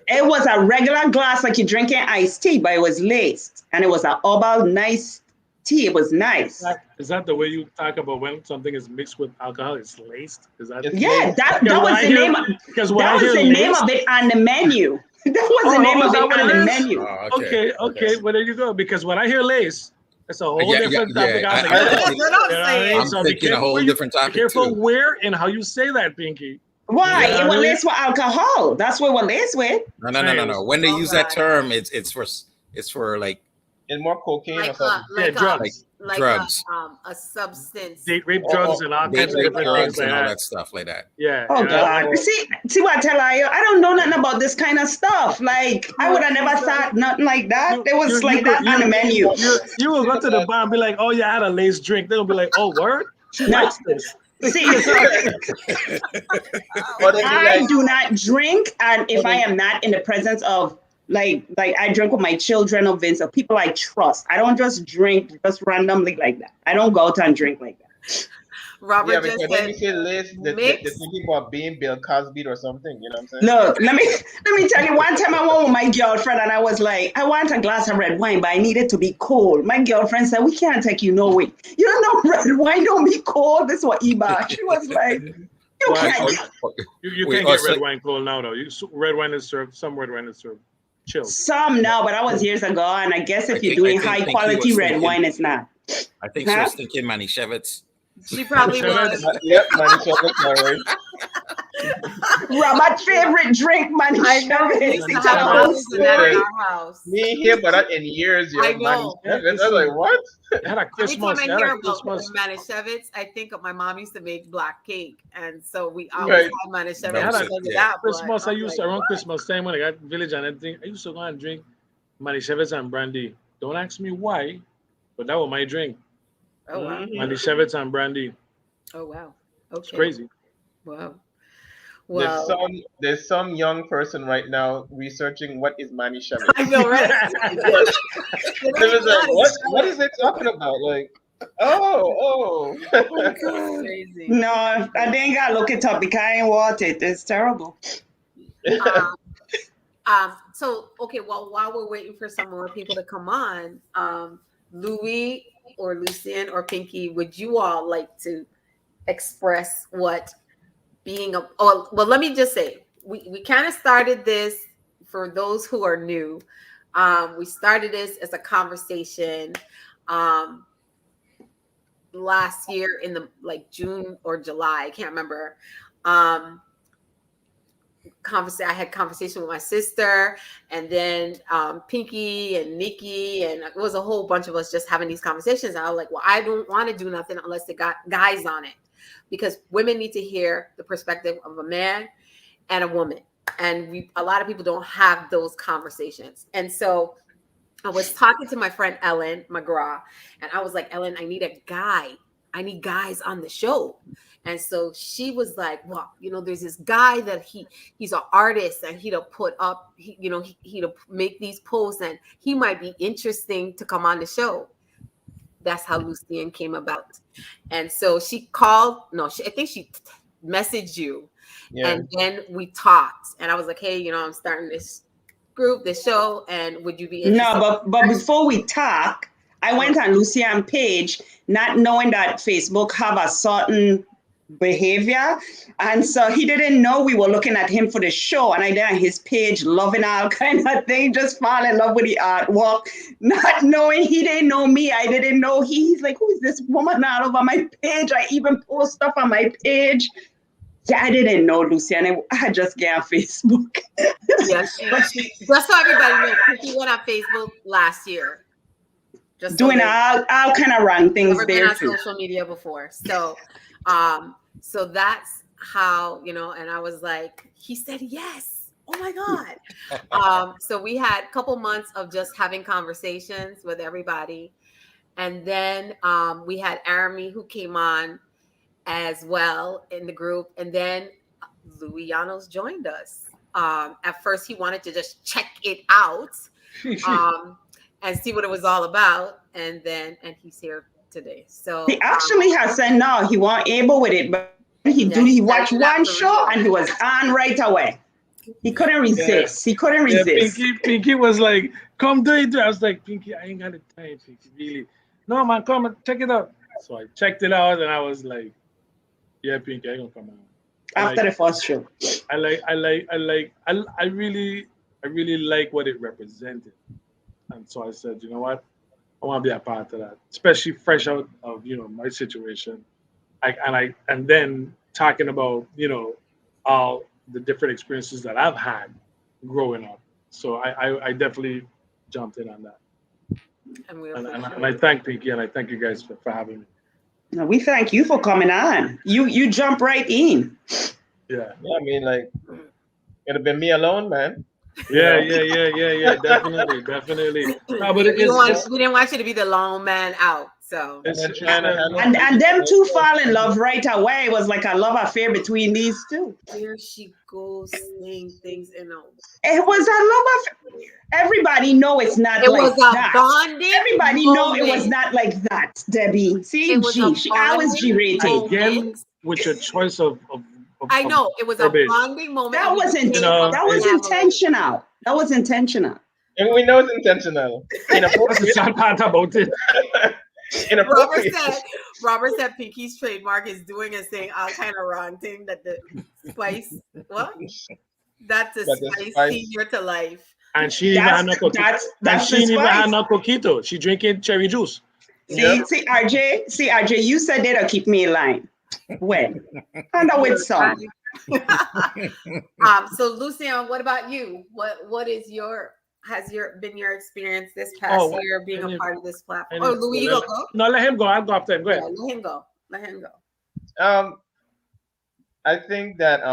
It was a regular glass like you're drinking iced tea, but it was laced, and it was a herbal nice tea. It was nice. Is that the way you talk about when something is mixed with alcohol? It's laced. Is that? Yeah, that was the name. That was the name of it on the menu. That was the name of it on the menu. Okay. Well, there you go. Because when I hear lace, it's a whole different topic. I'm thinking a whole different topic. Be careful where and how you say that, Pinky. Why? It was laced with alcohol. That's what we're laced with. No. When they use that term, it's for like in more cocaine or something. Drugs. like Drugs. a substance. Date rape, drugs, and all Date kinds of rape, different drugs, things like and all that. that stuff like that. Yeah. Oh yeah. God! See what I tell you? I don't know nothing about this kind of stuff. Like I would have never thought nothing like that. There was like that on the menu. You will go to the bar and be like, "Oh yeah, I had a lace drink." They'll be like, "Oh word, she No. likes this." See, Or they be I like, do not drink, and if I am not in the presence of like I drink with my children or Vince or people I trust, I don't just drink just randomly like that. I don't go out and drink like that. Robert yeah, just because then you said say Liz, they're mix. thinking about being Bill Cosby or something. You know what I'm saying? Look, let me tell you. One time I went with my girlfriend and I was like, I want a glass of red wine, but I need it to be cold. My girlfriend said, "We can't take you no way. You don't know red wine don't be cold." This is what Eba. She was like, "You Well, can't." you Wait, can't oh, get so- red wine cold now though. Red wine is served. Some red wine is served chilled. Some now, but that was years ago. And I guess if I you're think- I doing think high Pinky quality was red thinking- wine, it's not. I think she Huh? was thinking Manischewitz. She probably was. Yep, man, so that's all right. Robert's favorite drink, man. I know. We used to have bottles of that in our house. Me here, but not in years, yo. I know. Man, I was like, what? They had a Every Christmas. time They I had hear a about Christmas. Manischewitz, I think of my mom used to make black cake, and so we always Right. had Manischewitz They had because a of that. but Christmas. I I'm used like, to around what? Christmas time when I got village and everything. I used to go and drink Manischewitz and brandy. Don't ask me why, but that was my drink. Oh wow. Manischewitz and brandy. Oh wow. Okay. It's crazy. Wow. There's Well, some young person right now researching what is Manischewitz. I know, right? They was like, what is it talking about? Like, oh. Crazy. No, I didn't gotta look it up because I ain't watch it. It's terrible. So okay, well, while we're waiting for some more people to come on, Louis or Lucien or Pinky, would you all like to express what being a well, let me just say, we kind of started this for those who are new. We started this as a conversation last year in the like June or July, I can't remember. I had conversation with my sister, and then Pinky and Nikki, and it was a whole bunch of us just having these conversations. And I was like, well, I don't want to do nothing unless it got guys on it, because women need to hear the perspective of a man and a woman, and a lot of people don't have those conversations. And so I was talking to my friend Ellen McGraw, and I was like, Ellen, I need a guy. I need guys on the show. And so she was like, well, there's this guy that he's an artist, and he'd put up, he'd make these posts, and he might be interesting to come on the show. That's how Lucien came about. And so she called, I think she messaged you. Yeah. And then we talked, and I was like, hey, I'm starting this group, this show, and would you be interested? No, but before we talk, I went on Lucian's page, not knowing that Facebook have a certain behavior, and so he didn't know we were looking at him for the show, and I did on his page, loving all kind of thing, just fall in love with the artwork, not knowing he didn't know me. I didn't know he's like, who is this woman all over my page? I even post stuff on my page. Yeah, I didn't know Lucian. I just get on Facebook. Yeah, she just so everybody knows, she went on Facebook last year. Just doing all kind of wrong things never been there on too. social media before. So so that's how, and I was like, he said yes. Oh my God. So we had a couple months of just having conversations with everybody. And then we had Arami who came on as well in the group. And then Louis Llanos joined us. At first he wanted to just check it out and see what it was all about. And he's here today. So He actually has said no, he wasn't able with it, but he watched one show and he was on right away. He couldn't resist. He couldn't resist. Pinky was like, come do it. I was like, Pinky, I ain't got the time, Pinky, really. No, man, come and check it out. So I checked it out, and I was like, yeah, Pinky, I gonna come on. After the first show. I really like what it represented. And so I said, you know what? I want to be a part of that, especially fresh out of, my situation. And then talking about, all the different experiences that I've had growing up. So I definitely jumped in on that. And we And appreciate I thank Pinky and I thank you guys for having me. No, we thank you for coming on. You jump right in. Yeah. Yeah, I mean, like, it'd have been me alone, man. Yeah. Definitely. No, but we it's didn't want you to be the lone man out. So And then trying to handle And them two fall in love right away. It was like a love affair between these two. here she goes saying things in a. It was a love affair. Everybody know it's not It like was a that. bonding. Everybody know it was moment. not like that, Debbie. See, It was a I was G rated. again with your choice of I know it was a verbiage. bonding moment. That and we wasn't. became That was family. intentional. That was intentional. And we know it's intentional. That's the sad part about it. Inappropriate. Robert said Pinky's trademark is doing and saying all kind of wrong thing that the spice what? That's a That the spice spice- senior to life. And she even had no coquito. And she even had no coquito. She drinking cherry juice. See, RJ, you said that'll keep me in line. When? And with some. So Lucian, what about you? What is been your experience this past year being a part of this platform? Oh, Louis, you go. No, let him go. I'll go after him. Go ahead. Yeah, let him go. I think that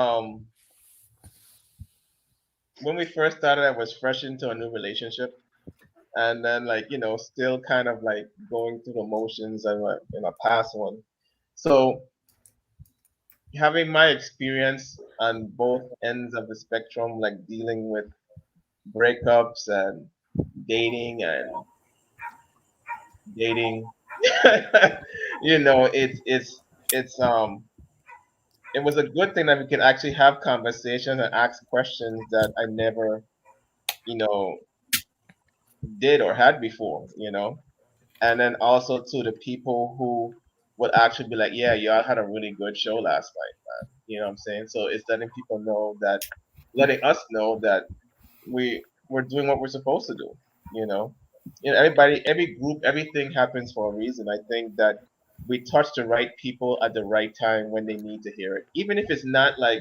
when we first started, I was fresh into a new relationship, and then still kind of like going through the motions of in a past one. So having my experience on both ends of the spectrum, like dealing with breakups and dating, it was a good thing that we could actually have conversations and ask questions that I never, did or had before, and then also to the people who would actually be like, yeah, y'all had a really good show last night, man. You know what I'm saying? So it's letting us know that we're doing what we're supposed to do, every group, everything happens for a reason. I think that we touch the right people at the right time when they need to hear it, even if it's not like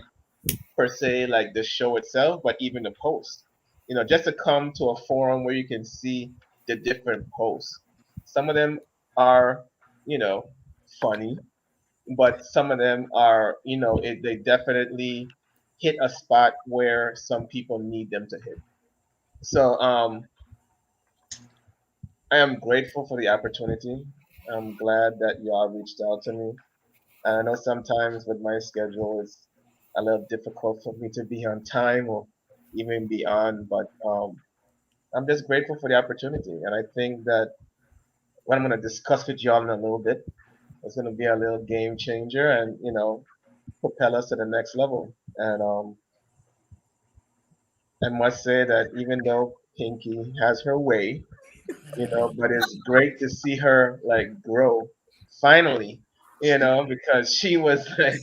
per se like the show itself, but even the post, just to come to a forum where you can see the different posts. Some of them are, funny, but some of them are, they definitely hit a spot where some people need them to hit. So I am grateful for the opportunity. I'm glad that y'all reached out to me. And I know sometimes with my schedule it's a little difficult for me to be on time or even beyond, but I'm just grateful for the opportunity. And I think that what I'm going to discuss with y'all in a little bit is going to be a little game changer and, propel us to the next level. And I must say that even though Pinky has her way, but it's great to see her like grow finally, because she was like,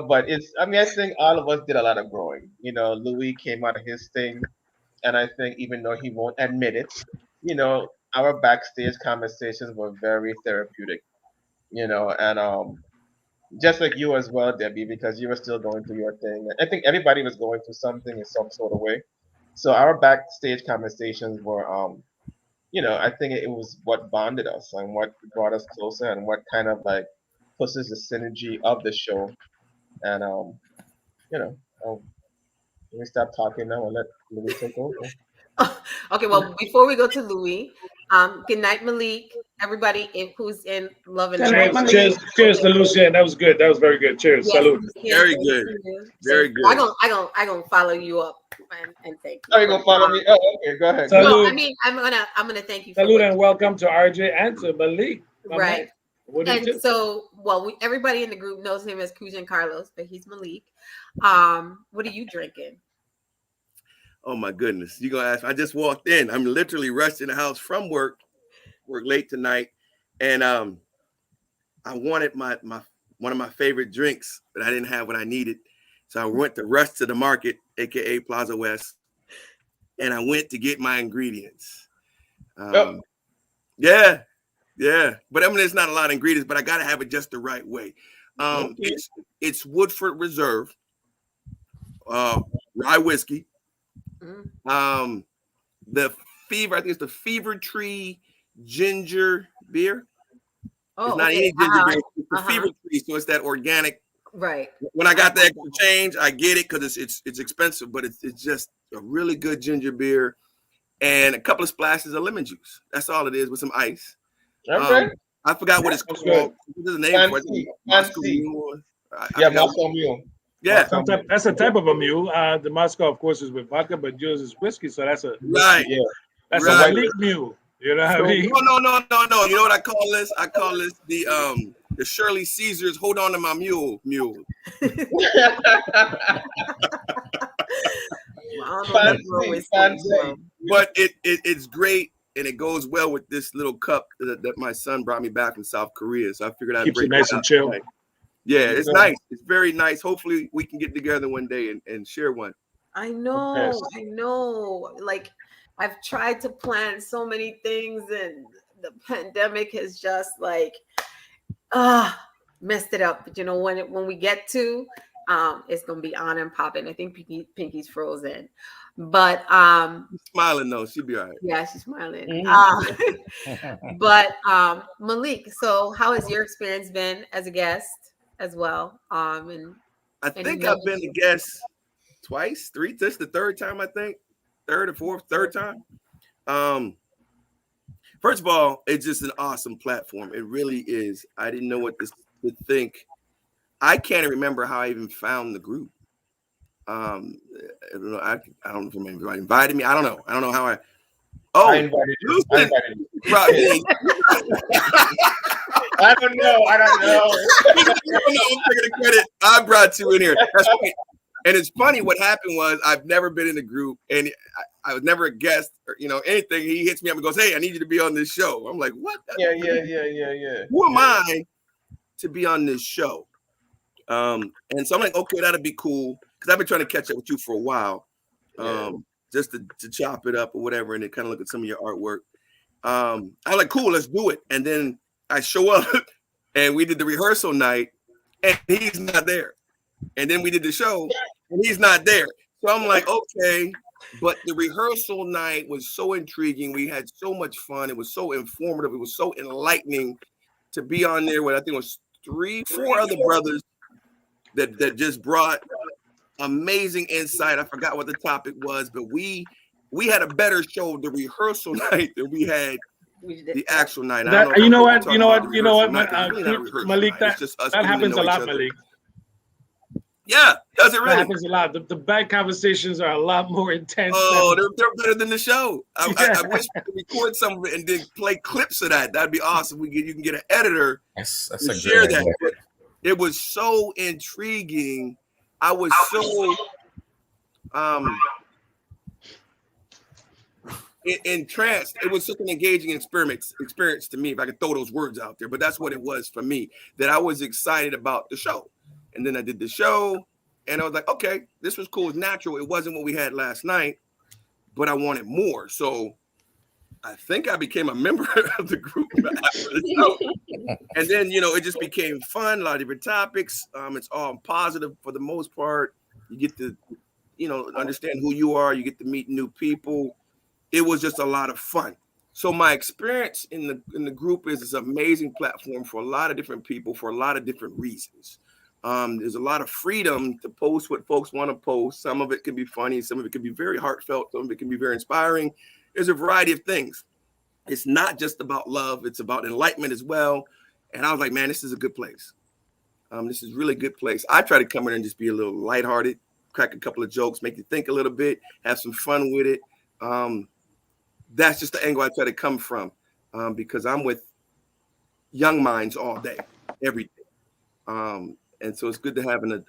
but I think all of us did a lot of growing. Louis came out of his thing, and I think even though he won't admit it, our backstage conversations were very therapeutic, and just like you as well, Debbie, because you were still going through your thing. I think everybody was going through something in some sort of way. So our backstage conversations were, I think it was what bonded us and what brought us closer and what kind of like pushes the synergy of the show. And let me stop talking now and let Louis take over. Okay, well, before we go to Louis, good night, Malik. Everybody who's in love and Cheers to Lucien. That was good. That was very good. Cheers. Yes, Salute. Lucien, Very thank good. you. Very So good. I gonna follow you up and thank you. Oh, you gonna follow me? Oh, okay. Go ahead. Salute. No, I mean I'm gonna thank you. Salute and welcome to RJ and to Malik. My Right. man. What do you And do? so, everybody in the group knows him as Cujan Carlos, but he's Malik. What are you drinking? Oh my goodness. You're gonna ask. I just walked in. I'm literally rushed in the house from work late tonight. And I wanted my one of my favorite drinks, but I didn't have what I needed. So I went to rush to the market, aka Plaza West, and I went to get my ingredients. Yeah. But I mean, there's not a lot of ingredients, but I gotta have it just the right way. It's Woodford Reserve, rye whiskey. The Fever. I think it's the Fever Tree ginger beer. Oh, It's not okay. any ginger beer. It's the Uh-huh. Fever Tree, so it's that organic. Right. When I got the extra change, I get it because it's expensive, but it's just a really good ginger beer and a couple of splashes of lemon juice. That's all it is with some ice. Okay. I forgot what it's That's called. good. There's a name for it. Fancy. Moscow Fancy. Mule. I Yeah, forgot Moscow Mule. Yeah. That's a type of a mule. The Moscow, of course, is with vodka, but yours is whiskey, so that's a Right. Yeah. that's Right. a Malik mule. You know what I So, mean? no. You know what I call this? I call this the Shirley Caesar's Hold On to My Mule. Fancy. But it's great and it goes well with this little cup that my son brought me back from South Korea. So I figured I'd Keeps break it nice it and out chill. tonight. Yeah, it's Yeah. nice. It's very nice. Hopefully we can get together one day and share one. I know, I know. Like, I've tried to plan so many things, and the pandemic has just like messed it up. But you know, when we get to, it's gonna be on and popping. I think Pinky's frozen, but Smiling though, she'll be all right. yeah, she's smiling. Mhm. But Malik, so how has your experience been as a guest as well? And I think I've been a guest twice, three. This is the third time, I think. Third time. First of all, it's just an awesome platform. It really is. I didn't know what to think. I can't remember how I even found the group. I don't know. I don't know if anybody invited me. I don't know how I. Oh, I invited you. I invited you. Brought me. I don't know. I'm taking the credit. I brought you in here. That's right. And it's funny. What happened was I've never been in a group, and I was never a guest or anything. He hits me up and goes, "Hey, I need you to be on this show." I'm like, "What? Yeah. Who am I to be on this show?" And so I'm like, "Okay, that'll be cool," because I've been trying to catch up with you for a while, just to chop it up or whatever, and then kind of look at some of your artwork. I'm like, "Cool, let's do it." And then I show up, and we did the rehearsal night, and he's not there. And then we did the show, and he's not there. So I'm like, okay. But the rehearsal night was so intriguing. We had so much fun. It was so informative. It was so enlightening to be on there with, I think it was 4 other brothers that just brought amazing insight. I forgot what the topic was, but we had a better show the rehearsal night than we had the actual night. I don't know if You know we're what, talking about the rehearsal Malik, night, but it's really not a rehearsal Malik, night. It's just us that getting to happens know a each lot, other. Malik. Yeah, does it That really? happens a lot. The bad conversations are a lot more intense. Oh, they're better than the show. I wish we could record some of it and then play clips of that. That'd be awesome. You can get an editor That's to a share great that. idea. But it was so intriguing. I was so entranced. It was such an engaging experience to me, if I could throw those words out there. But that's what it was for me, that I was excited about the show. And then I did the show, and I was like, okay, this was cool. It's natural. It wasn't what we had last night, but I wanted more. So I think I became a member of the group after the show. And then, it just became fun, a lot of different topics. It's all positive for the most part. You get to, understand who you are. You get to meet new people. It was just a lot of fun. So my experience in the group is this amazing platform for a lot of different people for a lot of different reasons. There's a lot of freedom to post what folks want to post. Some of it can be funny. Some of it can be very heartfelt. Some of it can be very inspiring. There's a variety of things. It's not just about love. It's about enlightenment as well. And I was like, man, this is a good place. This is really a good place. I try to come in and just be a little lighthearted, crack a couple of jokes, make you think a little bit, have some fun with it. That's just the angle I try to come from, because I'm with young minds all day, every day. And so it's good to have an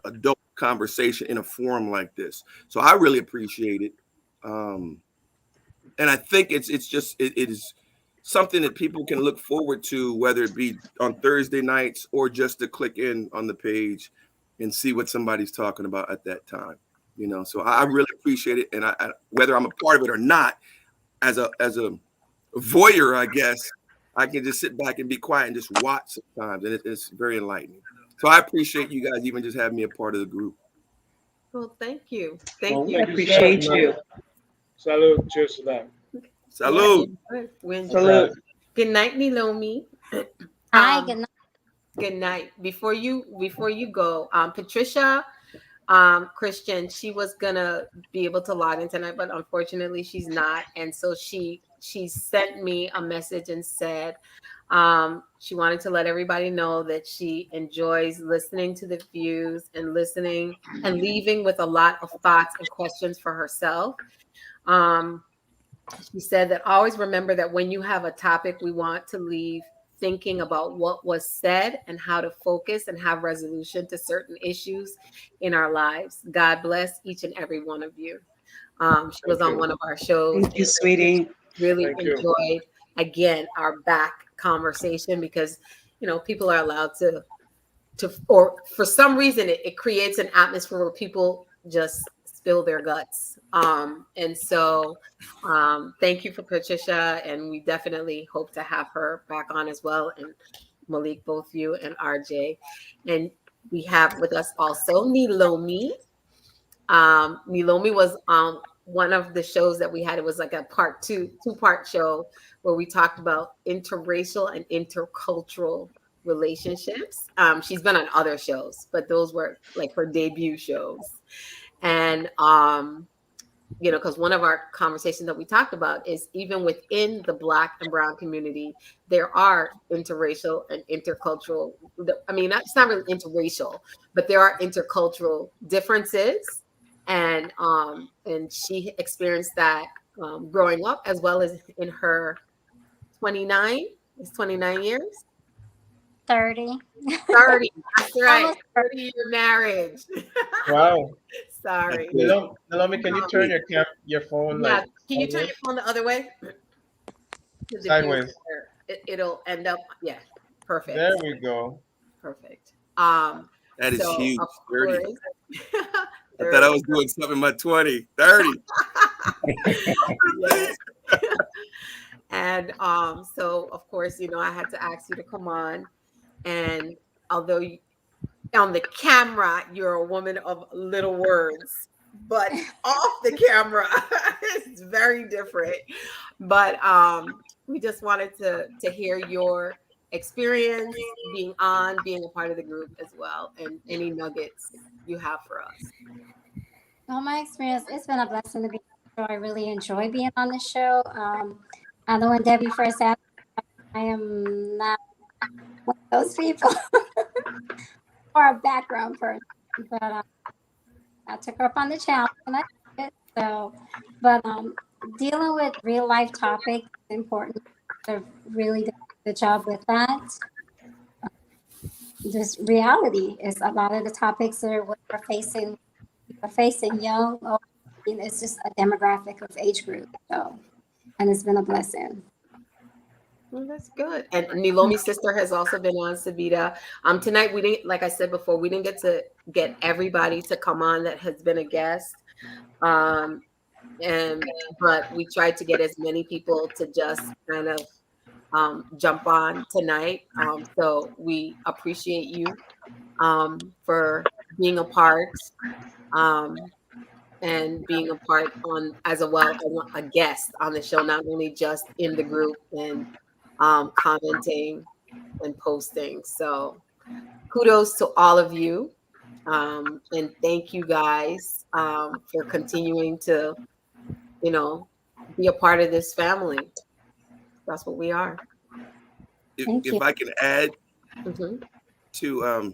adult conversation in a forum like this. So I really appreciate it. And I think it is something that people can look forward to, whether it be on Thursday nights or just to click in on the page and see what somebody's talking about at that time. So I really appreciate it. And I whether I'm a part of it or not, as a voyeur, I guess, I can just sit back and be quiet and just watch sometimes. And it's very enlightening. So I appreciate you guys even just having me a part of the group. Well, thank you. Thank you. I appreciate you. Salud. Cheers to that. Salud. We enjoyed Salute. it. Good night, Nilomi. Hi, good night. Good night. Before you go, Patricia, Christian, she was gonna be able to log in tonight, but unfortunately she's not. And so she sent me a message and said she wanted to let everybody know that she enjoys listening to the views and listening and leaving with a lot of thoughts and questions for herself. She said that always remember that when you have a topic, we want to leave thinking about what was said and how to focus and have resolution to certain issues in our lives. God bless each and every one of you. She was on one of our shows. Thank you, sweetie. Really Thank you. enjoyed, again, our back conversation because, people are allowed to, or for some reason, it creates an atmosphere where people just spill their guts. And so thank you for Patricia, and we definitely hope to have her back on as well, and Malik, both you and RJ. And we have with us also Nilomi. Nilomi was on one of the shows that we had. It was like a two-part show where we talked about interracial and intercultural relationships. She's been on other shows, but those were like her debut shows. And because one of our conversations that we talked about is even within the Black and Brown community, there are interracial and intercultural. I mean, it's not really interracial, but there are intercultural differences, and she experienced that growing up as well as in her 29 years. 30. 30. That's right. Almost 30-year marriage. Wow. Sorry. Nilomi, can you turn your phone Yeah. like Can you turn your phone the other way? 'Cause if you- sideways? It'll end up. Yeah. Perfect. There we go. Perfect. That is So, huge. of 30. course- I thought I was doing something in my 20, 30. Yes. And so of course, I had to ask you to come on. And although on the camera, you're a woman of little words, but off the camera, it's very different. But we just wanted to hear your experience being a part of the group as well, and any nuggets you have for us. Well, my experience, it's been a blessing to be on the show. I really enjoy being on the show. I know when Debbie first asked, I am not one of those people or a background person, but I took her up on the challenge and I did it. So, but dealing with real life topics is important. I've really done a good job with that. Just reality is a lot of the topics that we're facing young. It's just a demographic of age group. So, and it's been a blessing. Well, that's good. And Nilomi's sister has also been on, Savita. Tonight we didn't, like I said before, we didn't get everybody to come on that has been a guest. But we tried to get as many people to just kind of jump on tonight. So we appreciate you for being a part. And being a part on as a guest on the show, not only just in the group and commenting and posting. So kudos to all of you. And thank you guys for continuing to, be a part of this family. That's what we are. If I can add to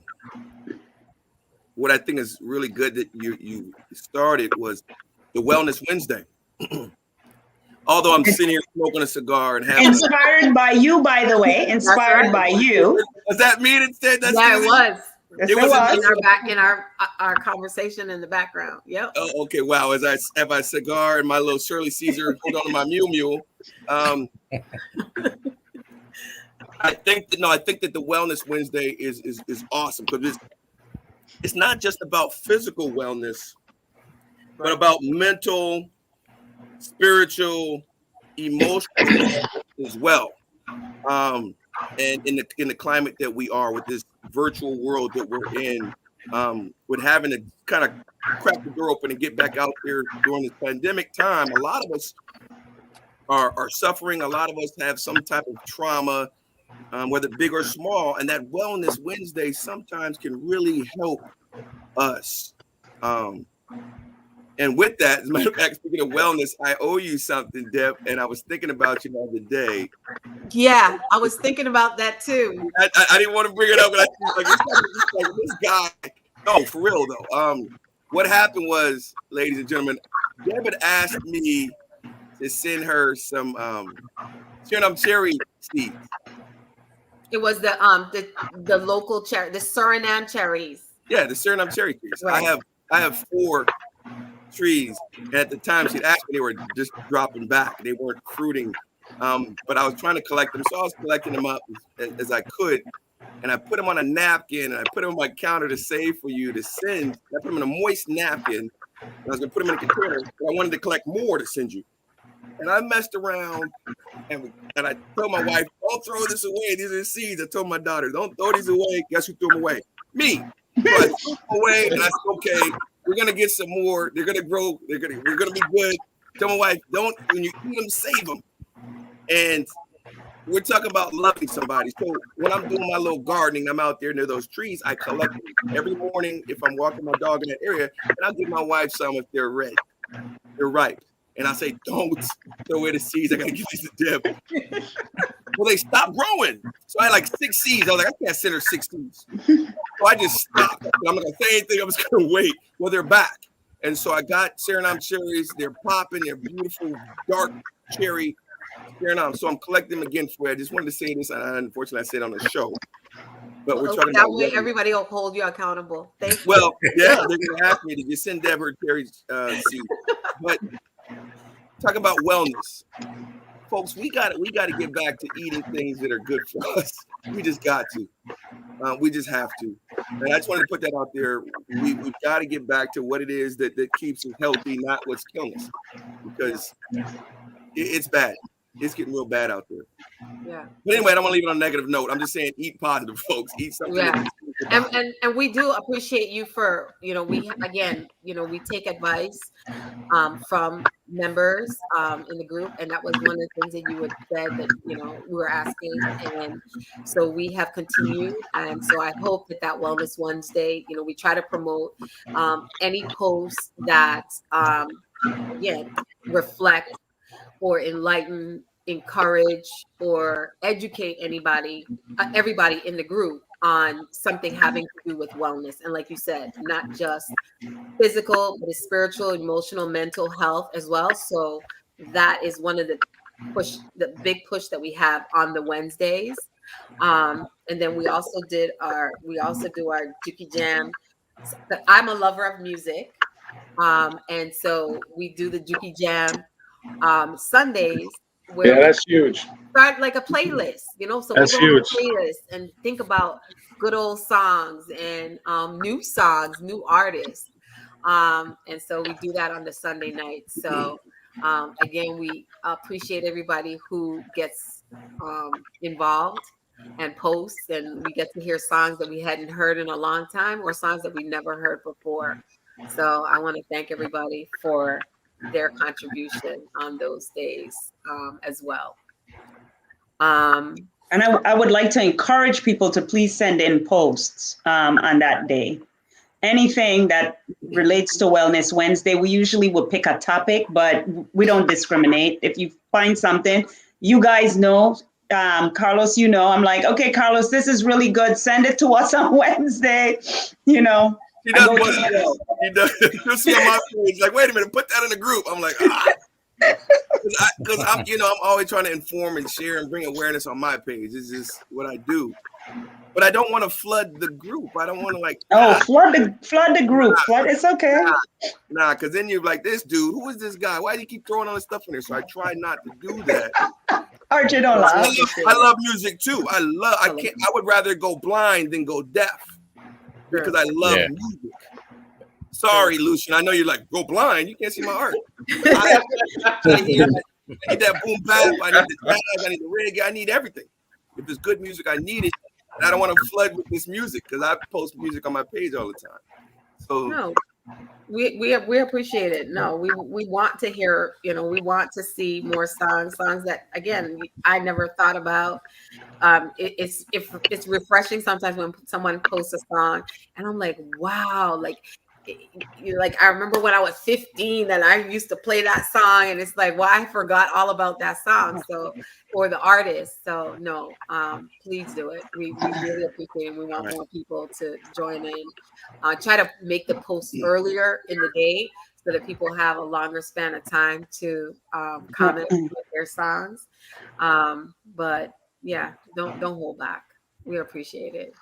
what I think is really good that you started was the Wellness Wednesday. Although I'm sitting here smoking a cigar and having Inspired by you, by the way. Inspired by you. Was that me that said that? Yeah, it was. Yes, It it was was. in our conversation in the background. Yep. Oh, okay. Wow. As I have my cigar and my little Shirley Caesar, hold on to my mule. I think that the Wellness Wednesday is awesome because it's not just about physical wellness, but about mental, spiritual, emotional as well. And in the climate that we are with this virtual world that we're in, with having to kind of crack the door open and get back out there during this pandemic time, a lot of us are suffering. A lot of us have some type of trauma, whether big or small, and that Wellness Wednesday sometimes can really help us. And with that, as a matter of fact, speaking of wellness, I owe you something, Deb, and I was thinking about you the other day. Yeah, I was thinking about that too. I didn't want to bring it up, but I like, this guy. No, for real though. What happened was, ladies and gentlemen, Deb had asked me to send her some Suriname cherry seeds. It was the local cherry, the Suriname cherries. Yeah, the Suriname cherry trees. Right. I have 4 trees, and at the time she'd asked me, they were just dropping back. They weren't fruiting, but I was trying to collect them, so I was collecting them up as I could, and I put them on a napkin, and I put them on my counter to save for you to send. I put them in a moist napkin, and I was gonna put them in a container, but I wanted to collect more to send you. And I messed around, and I told my wife, "Don't throw this away. These are the seeds." I told my daughter, "Don't throw these away." Guess who threw them away? Me. So I threw them away, and I said, "Okay, we're gonna get some more. They're gonna grow. We're gonna be good." Tell my wife, "Don't, when you eat them, save them." And we're talking about loving somebody. So when I'm doing my little gardening, I'm out there near those trees. I collect them every morning if I'm walking my dog in that area, and I'll give my wife some if they're red, they're ripe. And I say, "Don't throw away the seeds. I gotta give these to Deb." Well, they stopped growing. So I had like 6 seeds. I was like, I can't send her 6 seeds. So I just stopped. I'm not gonna say anything. I'm just gonna wait. Well, they're back. And so I got Suriname cherries. They're popping. They're beautiful, dark cherry Suriname. So I'm collecting them again for you. I just wanted to say this. Unfortunately, I said it on the show. But we're talking that about way everybody will hold you accountable. Thank you. well, yeah, they're gonna ask me to just send Deb her cherry seed. But talk about wellness. Folks, we got to get back to eating things that are good for us. We just got to. We just have to. And I just wanted to put that out there. We've got to get back to what it is that keeps us healthy, not what's killing us. Because it's bad. It's getting real bad out there. Yeah. But anyway, I don't want to leave it on a negative note. I'm just saying, eat positive, folks. Eat something. Yeah. And we do appreciate you for, we take advice from members in the group, and that was one of the things that you had said that we were asking, and so we have continued, and so I hope that Wellness Wednesday, we try to promote any posts that again reflect or enlighten, encourage, or educate everybody in the group on something having to do with wellness. And like you said, not just physical, but spiritual, emotional, mental health as well. So that is one of the big push that we have on the Wednesdays. And then we also do our Juki Jam. I'm a lover of music. And so we do the Juki Jam Sundays. Yeah, that's huge. Start like a playlist, so that's we go on a huge. playlist and think about good old songs and new songs, new artists. And so we do that on the Sunday night. So again, we appreciate everybody who gets involved and posts, and we get to hear songs that we hadn't heard in a long time or songs that we never heard before. So I want to thank everybody for their contribution on those days as well. And I would like to encourage people to please send in posts on that day. Anything that relates to Wellness Wednesday, we usually will pick a topic, but we don't discriminate. If you find something, you guys know, Carlos, I'm like, okay, Carlos, this is really good. Send it to us on Wednesday, He does what he does. You'll see on my page, like, wait a minute, put that in the group. I'm like, because I'm always trying to inform and share and bring awareness on my page. It's just what I do. But I don't want to flood the group. I don't want to flood the group. It's okay. Nah, because then you're like, this dude, who is this guy? Why do you keep throwing all this stuff in there? So I try not to do that. Archie, don't laugh. I love music too. I would rather go blind than go deaf. Because I love music. Sorry, Lucian. I know you're like, go blind. You can't see my art. I need that boom bap. I need the jazz. I need the reggae. I need everything. If there's good music, I need it. And I don't want to flood with this music because I post music on my page all the time. So We appreciate it. No, we want to hear, we want to see more songs that again I never thought about. It's refreshing sometimes when someone posts a song and I'm like, wow, like I remember when I was 15 that I used to play that song and it's like, well, I forgot all about that song. So, or the artist. So no, please do it. We really appreciate it. We want more people to join in. Try to make the posts earlier in the day so that people have a longer span of time to comment with their songs. But yeah, don't hold back. We appreciate it.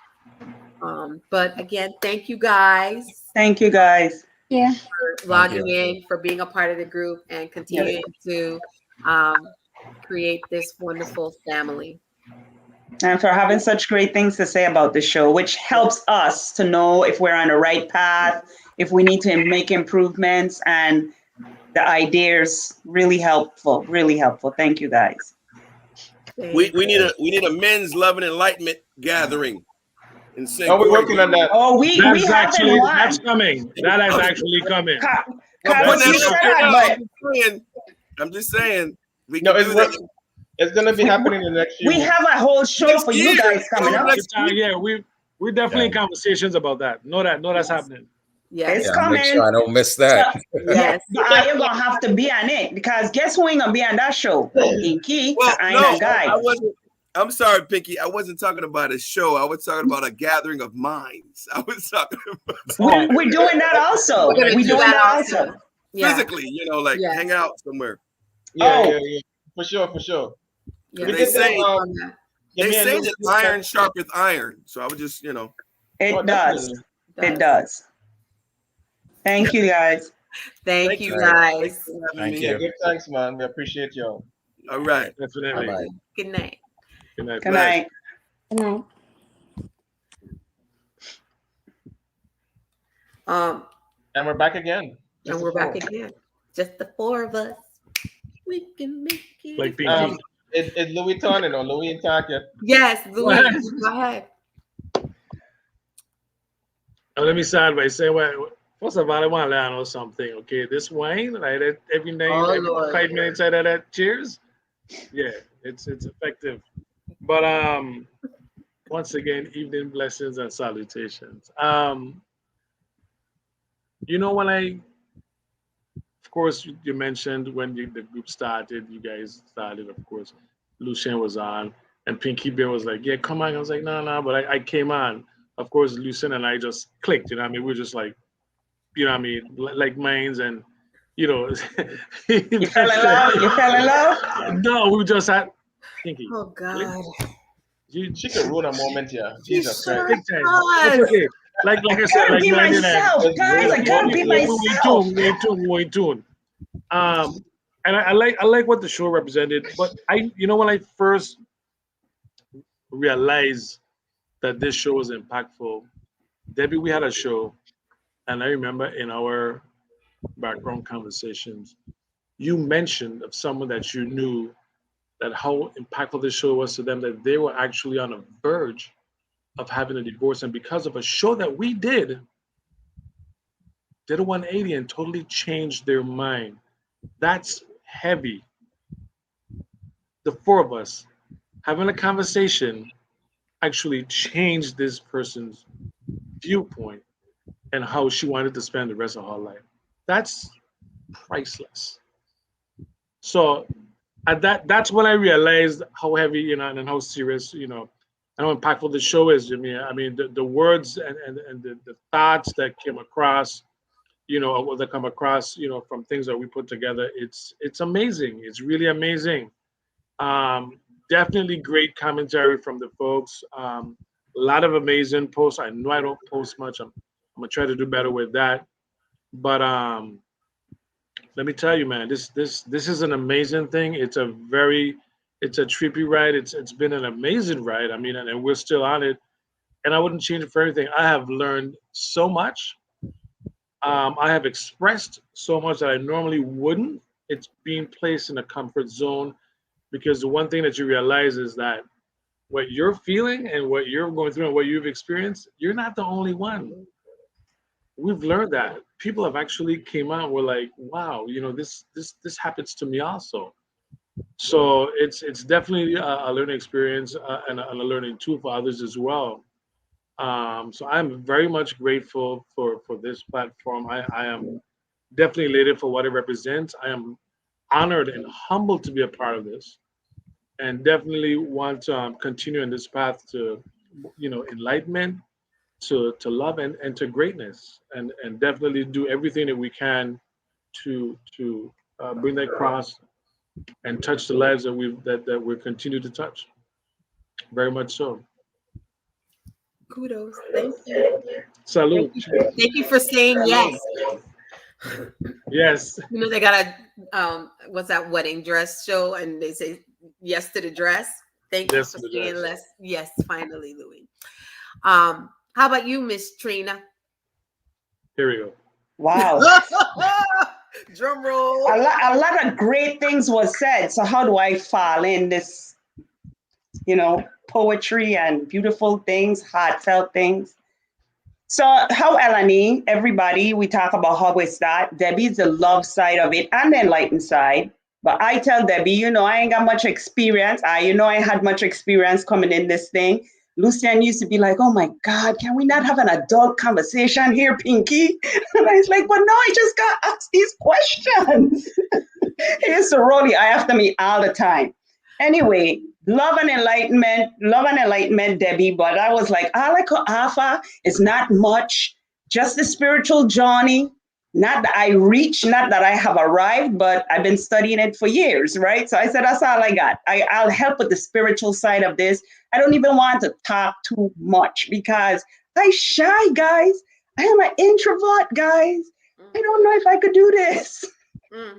But again, thank you guys. Thank you guys. Yeah. For logging in, for being a part of the group and continuing to create this wonderful family. And for having such great things to say about the show, which helps us to know if we're on the right path, if we need to make improvements, and the ideas really helpful, really helpful. Thank you guys. We need a men's love and enlightenment gathering. In Oh, we're working on that. Oh, we actually one. that's coming. That is actually coming. I'm just saying. It's gonna be happening in the next year. We have a whole show for you guys coming up. Yeah, we're definitely in conversations about that. Know that's happening. It's Yeah, coming. make sure I don't miss that. Yes, but I am gonna have to be on it because guess who ain't gonna be on that show? Pinky, I ain't a guy. I wasn't. I'm sorry, Pinky. I wasn't talking about a show. I was talking about a gathering of minds. I was talking about. We're doing that also. We're doing that also. Physically, hang out somewhere. Yeah, for sure. Yeah. They say that iron sharpens iron. So I would just, It does. It does. Thank you, guys. Thank you, guys. Thank Yeah, you. good thanks, man. We appreciate y'all. All right. Definitely. Bye-bye. Good night. Good night. Good night. Good night. And we're back again. And we're back again. Just the four of us. We can make it. Like Pinky. Is Louis turning or Louis in talk yet? Yes, Louis. Go ahead. Let me start by saying, first of all, I want to learn or something. Okay, this wine, like that every night, every 5 minutes out of that. Cheers. Yeah, it's effective. But once again, evening blessings and salutations. When of course, you mentioned when the group started, you guys started, of course, Lucien was on, and Pinky Bear was like, yeah, come on. I was like, no, but I came on. Of course, Lucien and I just clicked, you know what I mean? We're just like, you know what I mean? Like minds and, You fell in love? You fell in love? No, we just had Pinky. Oh, God. She could ruin a moment here. Jesus sure Christ. does. It's okay. Like I said, gotta be myself, guys. I gotta be myself. We're in tune. And I like what the show represented, but when I first realized that this show was impactful, Debbie, we had a show, and I remember in our background conversations, you mentioned of someone that you knew that how impactful this show was to them, that they were actually on the verge of having a divorce, and because of a show that we did a 180 and totally changed their mind. That's heavy. The four of us having a conversation actually changed this person's viewpoint and how she wanted to spend the rest of her life. That's priceless. So at that's when I realized how heavy, and how serious, and how impactful the show is to me. I mean, the words and the thoughts that came across, that come across, from things that we put together. It's amazing. It's really amazing. Definitely great commentary from the folks. A lot of amazing posts. I know I don't post much. I'm gonna try to do better with that. But let me tell you, man, this is an amazing thing. It's a trippy ride. It's been an amazing ride. I mean, and we're still on it. And I wouldn't change it for anything. I have learned so much. I have expressed so much that I normally wouldn't. It's being placed in a comfort zone, because the one thing that you realize is that what you're feeling and what you're going through and what you've experienced, you're not the only one. We've learned that. people have actually came out and were like, wow, this happens to me also. So it's definitely a learning experience and a learning tool for others as well. So I'm very much grateful for this platform. I am definitely elated for what it represents. I am honored and humbled to be a part of this, and definitely want to continue in this path to, enlightenment, to love, and to greatness, and definitely do everything that we can to bring that cross and touch the lives that we continue to touch. Very much so. Kudos. Thank you. Salute. Thank you for saying yes. Yes. They got a what's that wedding dress show, and they say yes to the dress. Thank you for saying yes. Finally, Louis. How about you, Miss Trina? Here we go. Wow. Drum roll. A lot of great things was said. So how do I fall in this, poetry and beautiful things, heartfelt things? So how Eleni, everybody, we talk about how it's that. Debbie's the love side of it and the enlightened side. But I tell Debbie, I ain't got much experience. I had much experience coming in this thing. Lucian used to be like, oh my God, can we not have an adult conversation here, Pinky? And I was like, but no, I just got asked these questions. Here's the Rolly I have to meet all the time. Anyway, love and enlightenment, Debbie. But I was like, all I could offer is not much, just the spiritual journey. Not that I reached, not that I have arrived, but I've been studying it for years, right? So I said, that's all I got. I'll help with the spiritual side of this. I don't even want to talk too much because I'm shy, guys. I am an introvert, guys. I don't know if I could do this.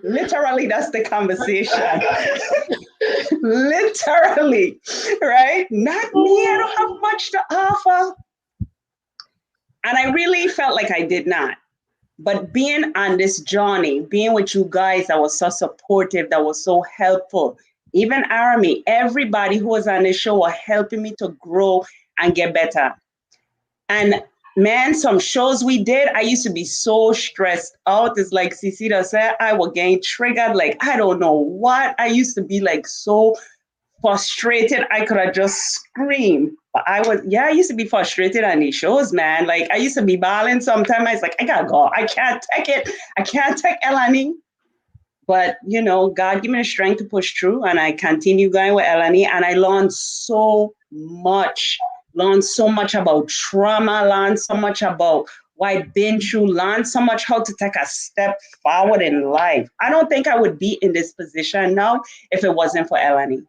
Literally, that's the conversation. Literally, right? Not me. I don't have much to offer. And I really felt like I did not. But being on this journey, being with you guys that was so supportive, that was so helpful, even Army, everybody who was on the show were helping me to grow and get better. And man, some shows we did, I used to be so stressed out. It's like Cicita said, I was getting triggered. Like, I don't know what. I used to be like so frustrated. I could have just screamed. But I used to be frustrated on these shows, man. Like, I used to be bawling sometimes. I was like, I gotta go. I can't take it. I can't take Eleni. But, God gave me the strength to push through, and I continue going with Eleni, and I learned so much. Learned so much about trauma, learned so much about what I've been through, learned so much how to take a step forward in life. I don't think I would be in this position now if it wasn't for Eleni.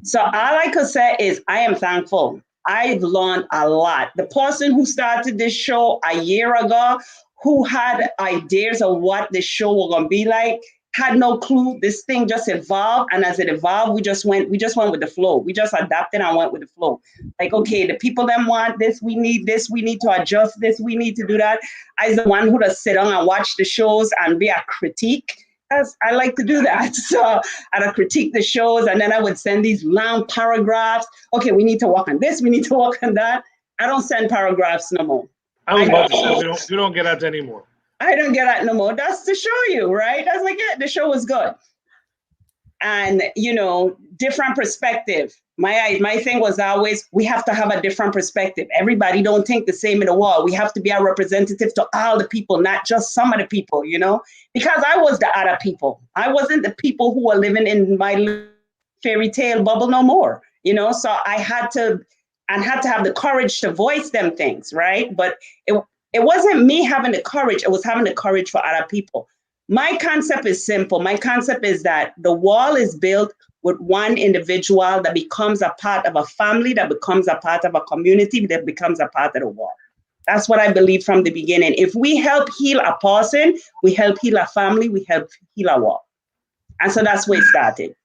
So all I could say is I am thankful. I've learned a lot. The person who started this show a year ago, who had ideas of what the show was gonna be like, had no clue. This thing just evolved, and as it evolved, we just went with the flow. We just adapted and went with the flow. Like, okay, the people that want this, we need to adjust this, we need to do that. I was the one who just sit down and watch the shows and be a critique. I like to do that. So I'd critique the shows, and then I would send these long paragraphs. Okay, we need to work on this, we need to work on that. I don't send paragraphs no more. I was about to say, we don't get that anymore. I don't get that no more. That's to show you, right? That's like, yeah, the show was good. And, different perspective. My thing was always, we have to have a different perspective. Everybody don't think the same in the world. We have to be a representative to all the people, not just some of the people, because I was the other people. I wasn't the people who were living in my fairy tale bubble no more, so I had to have the courage to voice them things, right? But it wasn't me having the courage. It was having the courage for other people. My concept is simple. My concept is that the wall is built with one individual that becomes a part of a family, that becomes a part of a community, that becomes a part of the wall. That's what I believe from the beginning. If we help heal a person, we help heal a family, we help heal a wall. And so that's where it started.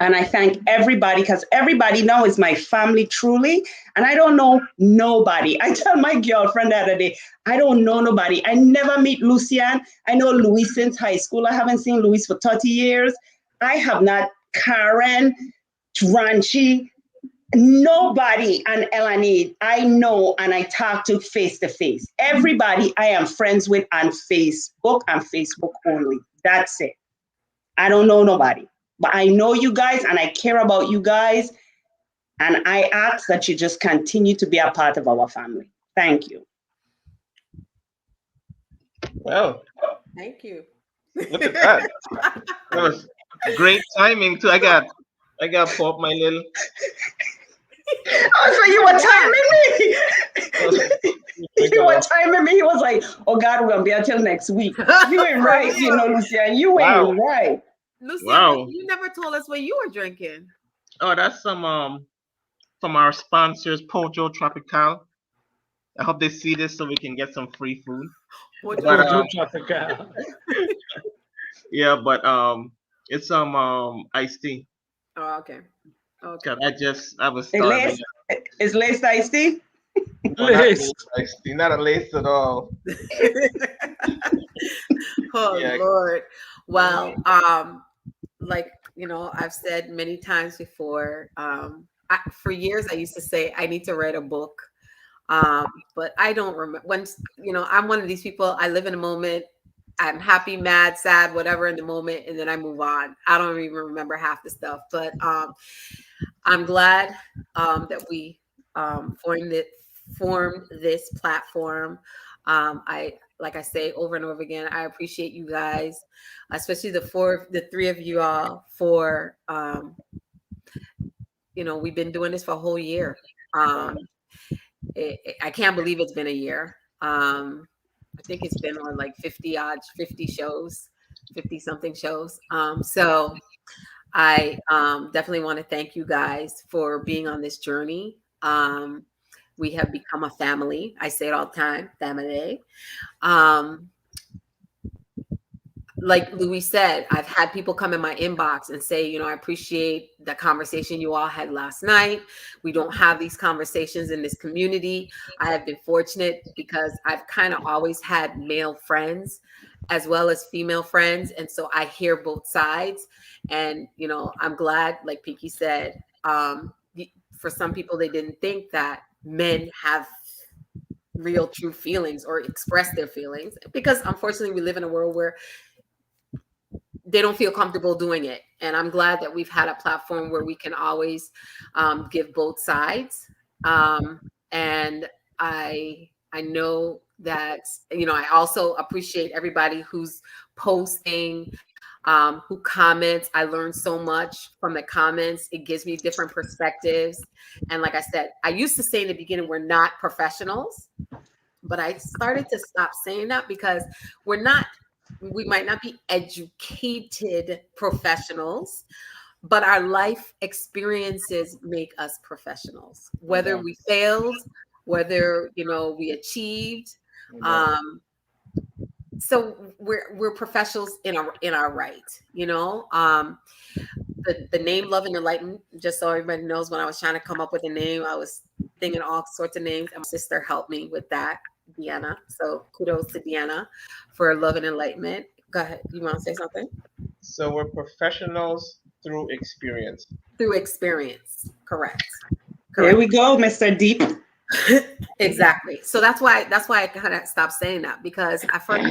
And I thank everybody, because everybody now is my family truly. And I don't know nobody. I tell my girlfriend the other day, I don't know nobody. I never meet Lucian. I know Luis since high school. I haven't seen Luis for 30 years. I have not Karen, Ranchi, Nobody on Elanie I know and I talk to face to face. Everybody I am friends with on Facebook and Facebook only. That's it. I don't know nobody, but I know you guys and I care about you guys. And I ask that you just continue to be a part of our family. Thank you. Well, Thank you. look at that. That was great timing too. I got pop my little. Oh, so you were timing me. You were timing me. He was like, "Oh God, we're gonna be until next week." You ain't right, you know, Lucia. You Wow. ain't right. Lucia, Wow. you never told us what you were drinking. Oh, that's some from our sponsors, Pojo Tropical. I hope they see this so we can get some free food. Pojo But, Pojo Tropical. yeah, but it's some iced tea. Oh, okay. Okay. 'Cause I was starving. Is laced iced tea? No, not laced iced tea, not a lace at all. Oh Yeah. Lord. Well, like I've said many times before, for years I used to say I need to write a book. But I don't remember when, I'm one of these people, I live in a moment. I'm happy, mad, sad, whatever in the moment, and then I move on. I don't even remember half the stuff, but I'm glad that we formed this platform. Like I say over and over again, I appreciate you guys, especially the three of you all for, we've been doing this for a whole year. I can't believe it's been a year. I think it's been on like 50 shows, 50 something shows. So I definitely want to thank you guys for being on this journey. We have become a family. I say it all the time, family. Like Louis said, I've had people come in my inbox and say, I appreciate the conversation you all had last night. We don't have these conversations in this community. I have been fortunate because I've kind of always had male friends as well as female friends. And so I hear both sides. And, I'm glad, like Pinky said, for some people, they didn't think that men have real, true feelings or express their feelings, because unfortunately we live in a world where they don't feel comfortable doing it. And I'm glad that we've had a platform where we can always give both sides. And I know that, I also appreciate everybody who's posting, who comments. I learned so much from the comments. It gives me different perspectives. And like I said, I used to say in the beginning, we're not professionals, but I started to stop saying that because we might not be educated professionals, but our life experiences make us professionals, whether we failed, whether, we achieved. So we're professionals in our right, the name Love and Enlightenment, just so everybody knows, when I was trying to come up with a name, I was thinking all sorts of names, and my sister helped me with that, Deanna. So kudos to Deanna for Love and Enlightenment. Go ahead. You want to say something? So we're professionals through experience. Through experience. Correct. Here we go, Mr. Deep. Exactly. So that's why I kind of stopped saying that, because at first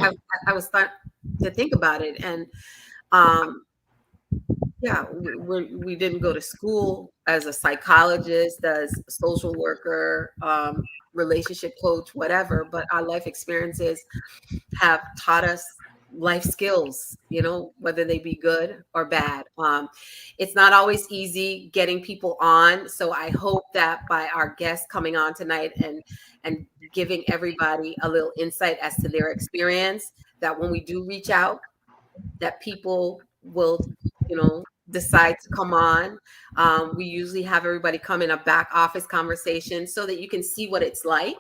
I was starting to think about it, and we didn't go to school as a psychologist, as a social worker, relationship coach, whatever, but our life experiences have taught us life skills, whether they be good or bad. It's not always easy getting people on. So I hope that by our guests coming on tonight and giving everybody a little insight as to their experience, that when we do reach out, that people will, decide to come on. We usually have everybody come in a back office conversation so that you can see what it's like.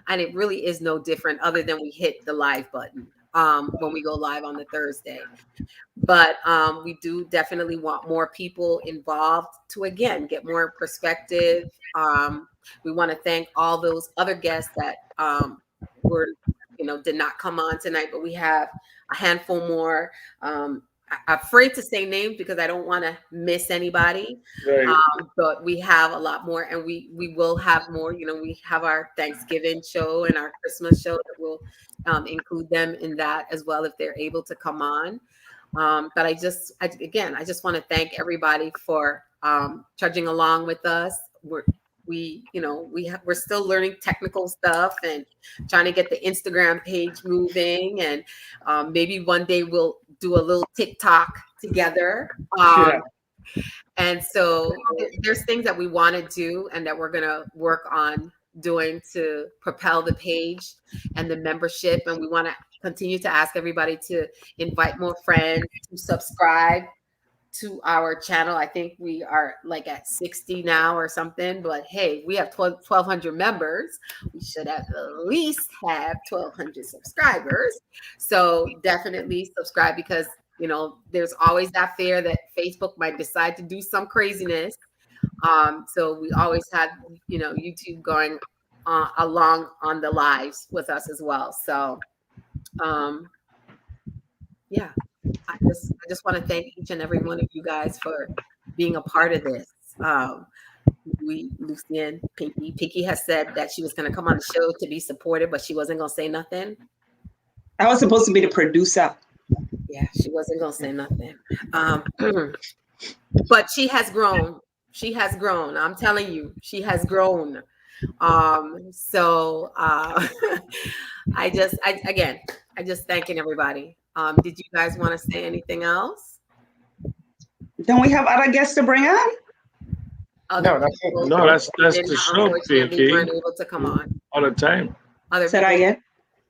And it really is no different other than we hit the live button when we go live on the Thursday. But we do definitely want more people involved to, again, get more perspective. We want to thank all those other guests that did not come on tonight, but we have a handful more. afraid to say names because I don't want to miss anybody. Right. But we have a lot more, and we will have more. You know, we have our Thanksgiving show and our Christmas show that will include them in that as well if they're able to come on. But I just want to thank everybody for trudging along with us. We're still learning technical stuff and trying to get the Instagram page moving, and maybe one day we'll do a little TikTok together. And so there's things that we want to do and that we're going to work on doing to propel the page and the membership. And we want to continue to ask everybody to invite more friends, to subscribe to our channel. I think we are like at 60 now or something, but hey, we have 1,200 members. We should at least have 1,200 subscribers. So definitely subscribe, because you know, there's always that fear that Facebook might decide to do some craziness. So we always have, you know, YouTube going along on the lives with us as well. So, yeah, I just want to thank each and every one of you guys for being a part of this. Lucienne, Pinky has said that she was going to come on the show to be supportive, but she wasn't going to say nothing. I was supposed to be the producer. Yeah, she wasn't going to say nothing. But she has grown. She has grown. I'm telling you, she has grown. So I just thanking everybody. Did you guys want to say anything else? Don't we have other guests to bring on? No, that's the show, Unfortunately, weren't able to come on. all the time. Other Said I again?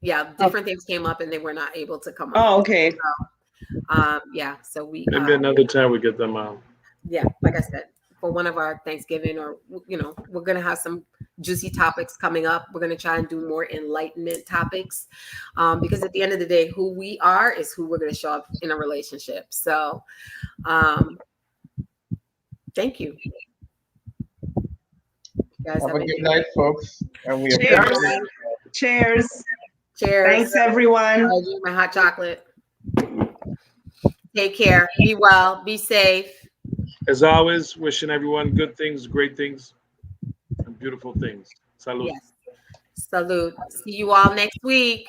Yeah, different things came up and they were not able to come on. Oh, okay. So, yeah, so we Maybe another time we get them out. yeah, like I said, for one of our Thanksgiving, or you know, we're gonna have some juicy topics coming up. We're gonna try and do more enlightenment topics, because at the end of the day, who we are is who we're gonna show up in a relationship. So, thank you. You guys Have a good night, folks. And we Cheers. Cheers. Cheers. Thanks, everyone. I'll do my hot chocolate. Take care. Be well. Be safe. As always, wishing everyone good things, great things, and beautiful things. Salud. Yes. Salute. See you all next week.